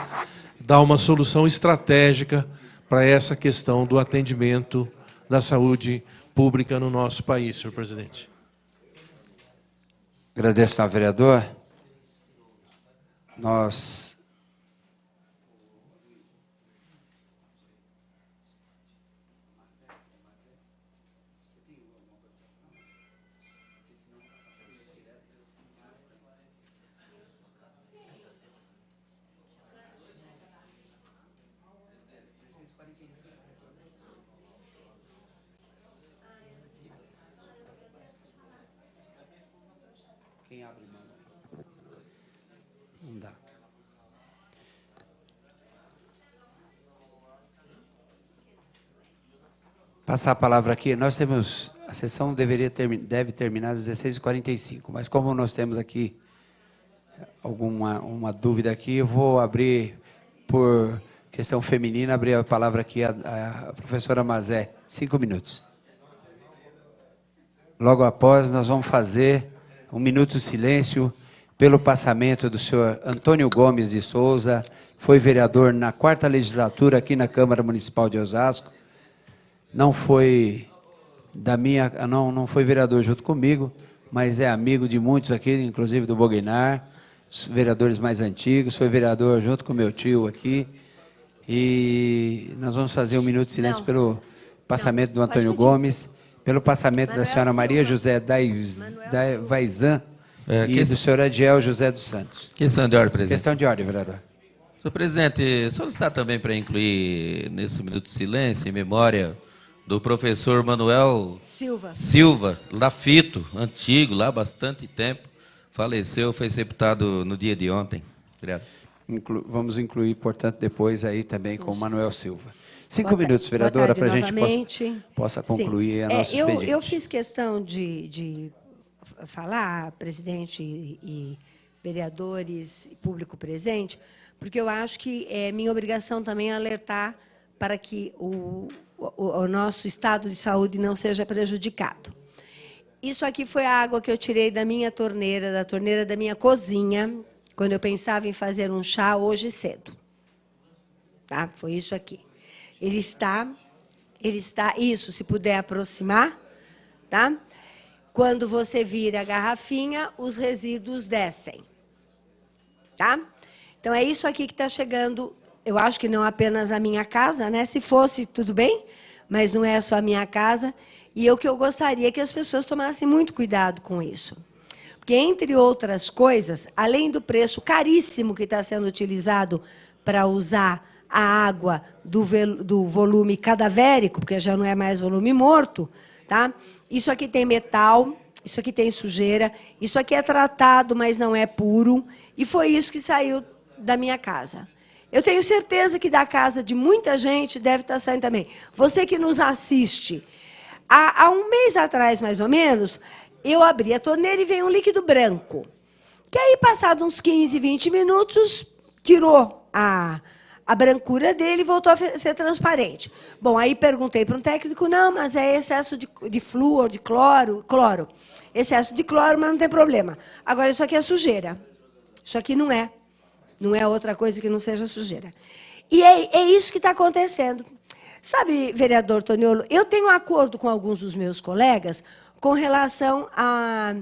dar uma solução estratégica para essa questão do atendimento da saúde pública no nosso país, senhor presidente.
Agradeço ao vereador. Nós não dá. Passar a palavra aqui. Nós temos, a sessão deve terminar às 16h45, mas como nós temos aqui uma dúvida aqui, eu vou abrir, por questão feminina, abrir a palavra aqui à professora Mazé. 5 minutos. Logo após, nós vamos fazer um minuto de silêncio pelo passamento do senhor Antônio Gomes de Souza, foi vereador na 4ª legislatura aqui na Câmara Municipal de Osasco. Não foi não foi vereador junto comigo, mas é amigo de muitos aqui, inclusive do Bognar, os vereadores mais antigos. Foi vereador junto com meu tio aqui. E nós vamos fazer um minuto de silêncio pelo passamento do Antônio Gomes, pelo passamento da senhora Maria José Vaizan e do senhor Adiel José dos Santos.
Questão de ordem, presidente.
Questão de ordem, vereador.
Senhor presidente, solicitar também para incluir nesse minuto de silêncio, em memória do professor Manuel Silva, Lafito, antigo, lá há bastante tempo, faleceu, foi sepultado no dia de ontem. Obrigado.
Vamos incluir, portanto, depois aí também com o Manuel Silva. 5 minutos, vereadora, para a gente possa concluir a nossa expediente.
Eu fiz questão de falar, presidente e vereadores e público presente, porque eu acho que é minha obrigação também alertar para que o nosso estado de saúde não seja prejudicado. Isso aqui foi a água que eu tirei da minha torneira, da torneira da minha cozinha, quando eu pensava em fazer um chá hoje cedo. Tá? Foi isso aqui. Ele está, isso, se puder aproximar, tá? Quando você vira a garrafinha, os resíduos descem. Tá? Então, é isso aqui que está chegando, eu acho que não apenas a minha casa, né? Se fosse, tudo bem, mas não é só a minha casa. E o que eu gostaria é que as pessoas tomassem muito cuidado com isso. Porque, entre outras coisas, além do preço caríssimo que está sendo utilizado para usar a água do volume cadavérico, porque já não é mais volume morto, tá? Isso aqui tem metal, isso aqui tem sujeira, isso aqui é tratado, mas não é puro, e foi isso que saiu da minha casa. Eu tenho certeza que da casa de muita gente deve estar saindo também. Você que nos assiste, há um mês atrás, mais ou menos, eu abri a torneira e veio um líquido branco, que aí, passado uns 15, 20 minutos, tirou a brancura dele e voltou a ser transparente. Bom, aí perguntei para um técnico, não, mas é excesso de flúor, de cloro. Excesso de cloro, mas não tem problema. Agora, isso aqui é sujeira. Isso aqui não é. Não é outra coisa que não seja sujeira. E é isso que está acontecendo. Sabe, vereador Toniolo, eu tenho um acordo com alguns dos meus colegas com relação à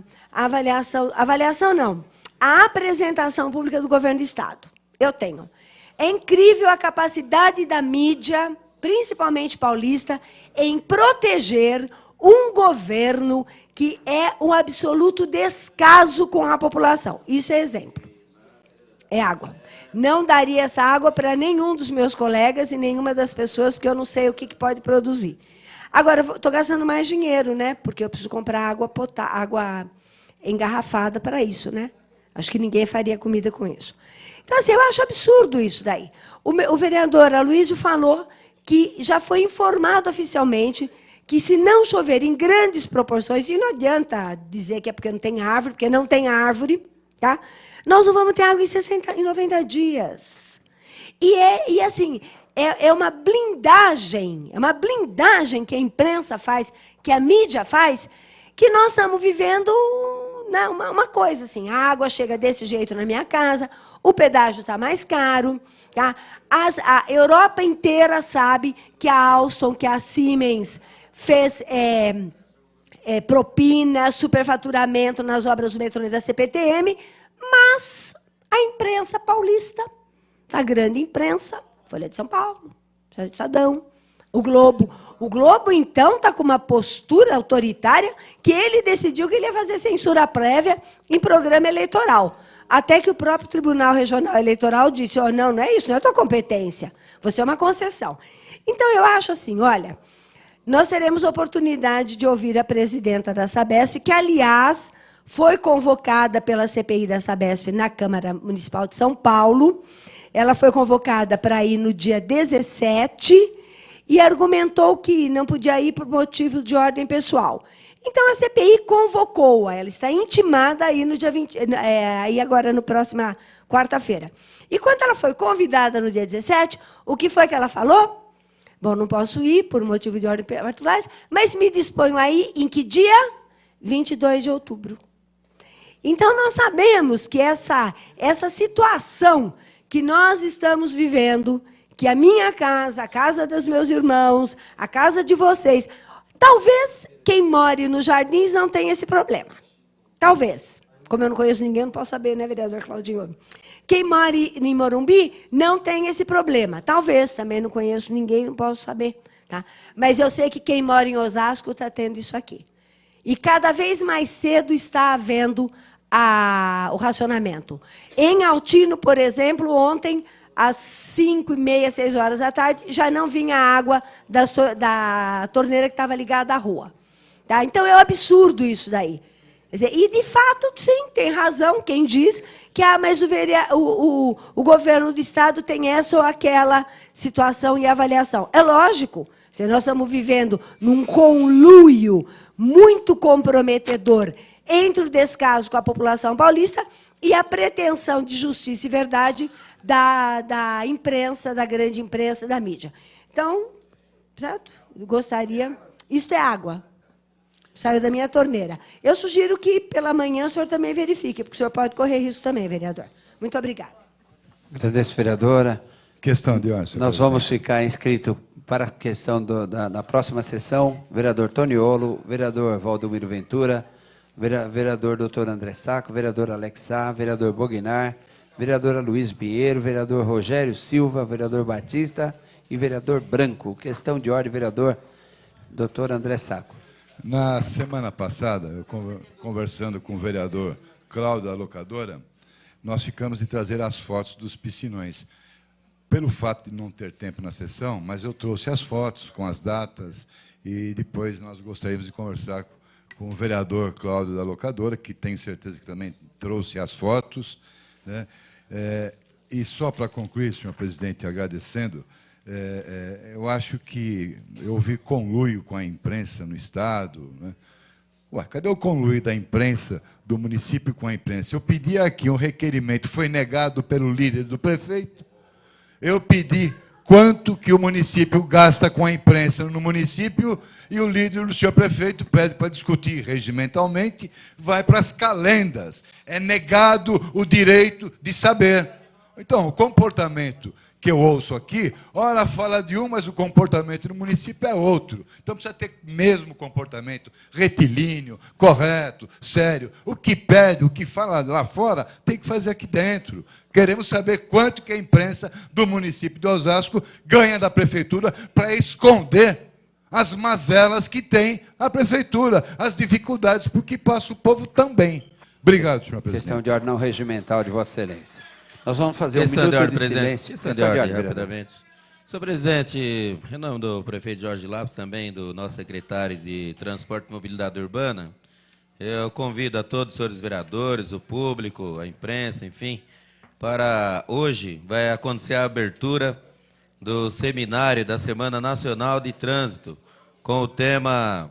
à apresentação pública do governo do Estado. Eu tenho. É incrível a capacidade da mídia, principalmente paulista, em proteger um governo que é um absoluto descaso com a população. Isso é exemplo. É água. Não daria essa água para nenhum dos meus colegas e nenhuma das pessoas, porque eu não sei o que pode produzir. Agora, estou gastando mais dinheiro, né? Porque eu preciso comprar água engarrafada para isso, né? Acho que ninguém faria comida com isso. Então, assim, eu acho absurdo isso daí. O vereador Aloysio falou que já foi informado oficialmente que, se não chover em grandes proporções, e não adianta dizer que é porque não tem árvore, porque não tem árvore, tá? Nós não vamos ter água em 90 dias. E assim, é uma blindagem que a imprensa faz, que a mídia faz, que nós estamos vivendo uma coisa assim, a água chega desse jeito na minha casa, o pedágio está mais caro, tá? A Europa inteira sabe que a Alstom, que a Siemens fez propina, superfaturamento nas obras do metrô e da CPTM, mas a imprensa paulista, a grande imprensa, Folha de São Paulo, Folha de Estadão, o Globo, então, está com uma postura autoritária que ele decidiu que ele ia fazer censura prévia em programa eleitoral. Até que o próprio Tribunal Regional Eleitoral disse, não é isso, não é a tua competência, você é uma concessão. Então, eu acho assim, olha, nós teremos oportunidade de ouvir a presidenta da Sabesp, que, aliás, foi convocada pela CPI da Sabesp na Câmara Municipal de São Paulo. Ela foi convocada para ir no dia 17 e argumentou que não podia ir por motivo de ordem pessoal. Então, a CPI convocou-a, ela está intimada aí no dia 20, aí agora, no próxima quarta-feira. E quando ela foi convidada no dia 17, o que foi que ela falou? Bom, não posso ir por motivo de ordem particular, mas me disponho aí em que dia? 22 de outubro. Então, nós sabemos que essa situação que nós estamos vivendo, que a minha casa, a casa dos meus irmãos, a casa de vocês, talvez quem more nos Jardins não tenha esse problema. Talvez. Como eu não conheço ninguém, não posso saber, né, vereador Claudinho? Quem mora em Morumbi não tem esse problema. Talvez, também não conheço ninguém, não posso saber. Tá? Mas eu sei que quem mora em Osasco está tendo isso aqui. E cada vez mais cedo está havendo o racionamento. Em Altino, por exemplo, ontem, às 5h30, 6 horas da tarde, já não vinha água da torneira que estava ligada à rua. Tá? Então, é um absurdo isso daí. Quer dizer, e, de fato, sim, tem razão quem diz que mas o governo do Estado tem essa ou aquela situação e avaliação. É lógico, se nós estamos vivendo num conluio muito comprometedor entre o descaso com a população paulista e a pretensão de justiça e verdade da imprensa, da grande imprensa, da mídia. Então, certo? Eu gostaria... Isso é água. Saiu da minha torneira. Eu sugiro que, pela manhã, o senhor também verifique, porque o senhor pode correr risco também, vereador. Muito obrigada.
Agradeço, vereadora.
Questão de ordem, senhor
Nós vamos ficar inscritos para a questão da próxima sessão. Vereador Toniolo, vereador Valdomiro Ventura, vereador doutor André Sacco, vereador Alex Sá, vereador Bognar, vereadora Luiz Pinheiro, vereador Rogério Silva, vereador Batista e vereador Branco. Questão de ordem, vereador doutor André Sacco.
Na semana passada, eu conversando com o vereador Cláudio da Locadora, nós ficamos de trazer as fotos dos piscinões. Pelo fato de não ter tempo na sessão, mas eu trouxe as fotos com as datas e depois nós gostaríamos de conversar com o vereador Cláudio da Locadora, que tenho certeza que também trouxe as fotos, né? E só para concluir, senhor presidente, agradecendo, eu acho que eu vi conluio com a imprensa no Estado. Né? Ué, cadê o conluio da imprensa, do município com a imprensa? Eu pedi aqui um requerimento, foi negado pelo líder do prefeito. Eu pedi quanto que o município gasta com a imprensa no município e o líder do senhor prefeito pede para discutir regimentalmente, vai para as calendas. É negado o direito de saber. Então, o comportamento que eu ouço aqui, ora fala de um, mas o comportamento no município é outro. Então precisa ter mesmo comportamento retilíneo, correto, sério. O que pede, o que fala lá fora, tem que fazer aqui dentro. Queremos saber quanto que a imprensa do município de Osasco ganha da prefeitura para esconder as mazelas que tem a prefeitura, as dificuldades por que passa o povo também. Obrigado, senhor presidente.
Questão de ordem não regimental de Vossa Excelência. Nós vamos fazer
Questão
um minuto
ordem,
de silêncio.
Questão de ordem, rapidamente. Senhor presidente, em nome do prefeito Jorge Lopes, também do nosso secretário de Transporte e Mobilidade Urbana, eu convido a todos os senhores vereadores, o público, a imprensa, enfim, para hoje vai acontecer a abertura do seminário da Semana Nacional de Trânsito, com o tema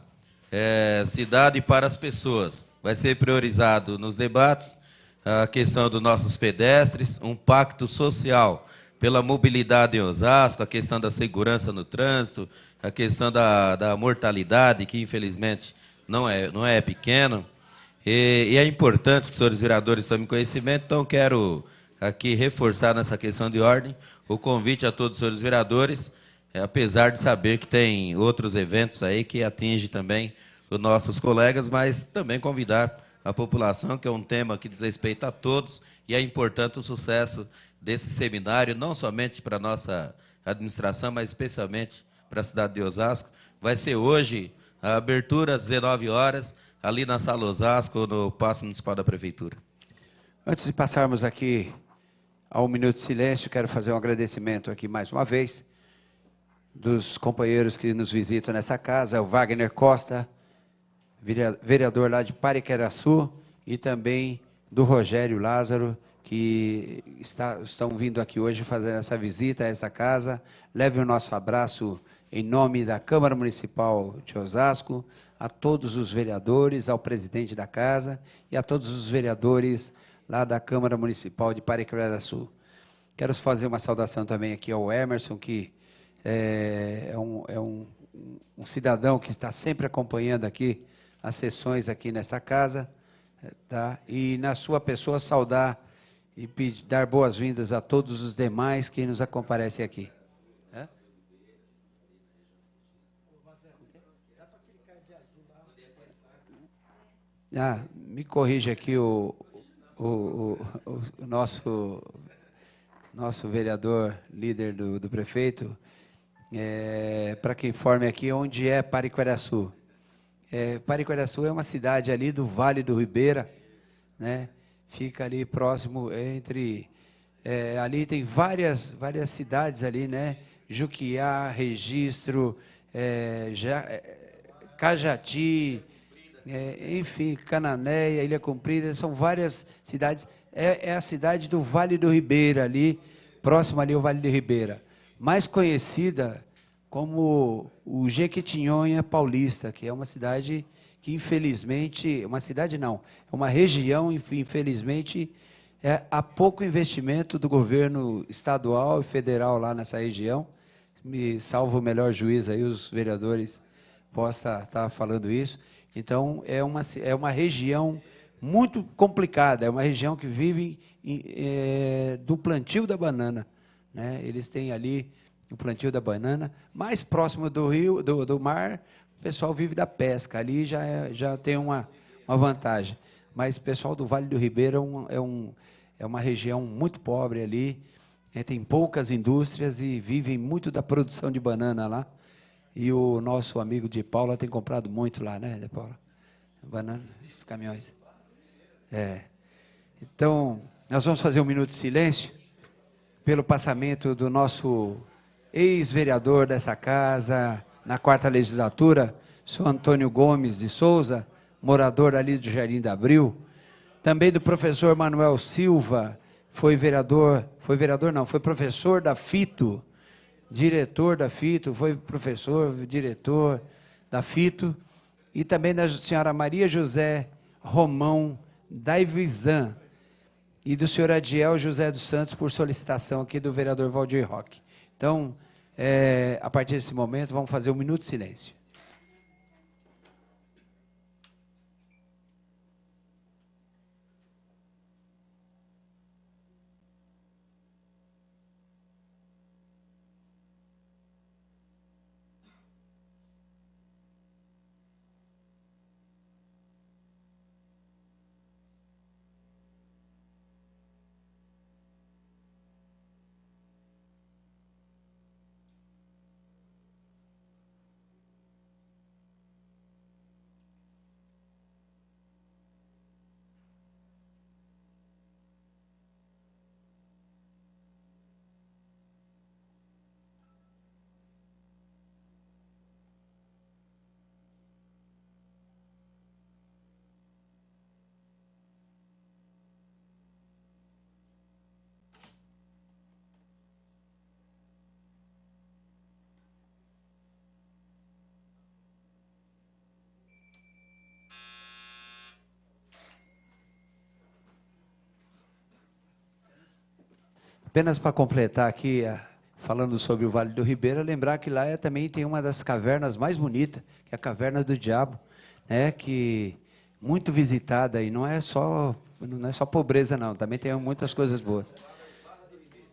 Cidade para as Pessoas. Vai ser priorizado nos debates a questão dos nossos pedestres, um pacto social pela mobilidade em Osasco, a questão da segurança no trânsito, a questão da mortalidade, que infelizmente não é pequena. E é importante que os senhores vereadores tomem conhecimento, então quero aqui reforçar nessa questão de ordem o convite a todos os senhores vereadores, apesar de saber que tem outros eventos aí que atingem também os nossos colegas, mas também convidar a população, que é um tema que diz respeito a todos, e é importante o sucesso desse seminário, não somente para a nossa administração, mas especialmente para a cidade de Osasco. Vai ser hoje a abertura às 19 horas, ali na Sala Osasco, no Paço Municipal da Prefeitura.
Antes de passarmos aqui ao minuto de silêncio, quero fazer um agradecimento aqui mais uma vez dos companheiros que nos visitam nessa casa, o Wagner Costa, vereador lá de Pariqueraçu, e também do Rogério Lázaro, que estão vindo aqui hoje fazer essa visita a essa casa. Leve o nosso abraço em nome da Câmara Municipal de Osasco, a todos os vereadores, ao presidente da casa e a todos os vereadores lá da Câmara Municipal de Pariqueraçu. Quero fazer uma saudação também aqui ao Emerson, que é um cidadão que está sempre acompanhando aqui as sessões aqui nesta casa, tá? E na sua pessoa saudar e dar boas-vindas a todos os demais que nos comparecem aqui. Me corrija aqui o nosso vereador, líder do prefeito, para que informe aqui onde é Pariqueraçu. Pariqueraçu é uma cidade ali do Vale do Ribeira, né? Fica ali próximo entre... ali tem várias cidades ali, né? Juquiá, Registro, Cajati, enfim, Cananéia, Ilha Comprida, são várias cidades. É a cidade do Vale do Ribeira, ali, próximo ali ao Vale do Ribeira, mais conhecida como o Jequitinhonha Paulista, que é uma cidade que, infelizmente, uma cidade não, é uma região, infelizmente, há pouco investimento do governo estadual e federal lá nessa região. Me salvo o melhor juiz aí, os vereadores possam estar falando isso. Então, é uma região muito complicada, é uma região que vive do plantio da banana, né? Eles têm ali o plantio da banana, mais próximo do rio, do mar, o pessoal vive da pesca, ali já tem uma vantagem. Mas o pessoal do Vale do Ribeira é uma região muito pobre ali, tem poucas indústrias e vivem muito da produção de banana lá. E o nosso amigo de Paula tem comprado muito lá, né, de Paula? Banana, esses caminhões. Então, nós vamos fazer um minuto de silêncio pelo passamento do nosso ex-vereador dessa casa, na 4ª legislatura, senhor Antônio Gomes de Souza, morador ali do Jardim da Abril. Também do professor Manuel Silva, foi professor da FITO, diretor da FITO, foi professor, diretor da FITO, e também da senhora Maria José Romão Daivizan, e do senhor Adiel José dos Santos, por solicitação aqui do vereador Valdir Roque. Então, a partir desse momento, vamos fazer um minuto de silêncio. Apenas para completar aqui, falando sobre o Vale do Ribeira, lembrar que lá também tem uma das cavernas mais bonitas, que é a Caverna do Diabo, né, que muito visitada, e não é só pobreza não, também tem muitas coisas boas.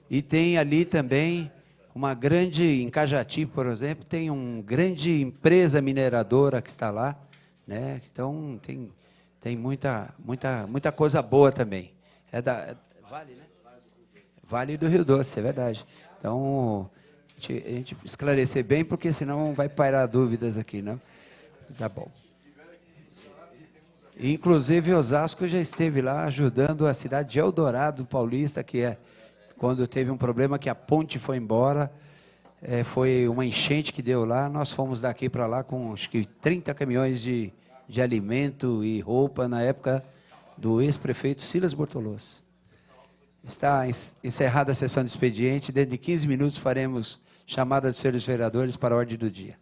E tem ali também uma grande, em Cajati, por exemplo, tem uma grande empresa mineradora que está lá, né, então tem muita coisa boa também. Vale, né? Vale do Rio Doce, é verdade. Então, a gente esclarecer bem, porque senão vai pairar dúvidas aqui, né? Tá bom. Inclusive, Osasco já esteve lá ajudando a cidade de Eldorado Paulista, que quando teve um problema que a ponte foi embora, foi uma enchente que deu lá, nós fomos daqui para lá com, acho que, 30 caminhões de alimento e roupa, na época do ex-prefeito Silas Bortoloso. Está encerrada a sessão de expediente. Dentro de 15 minutos faremos chamada dos senhores vereadores para a ordem do dia.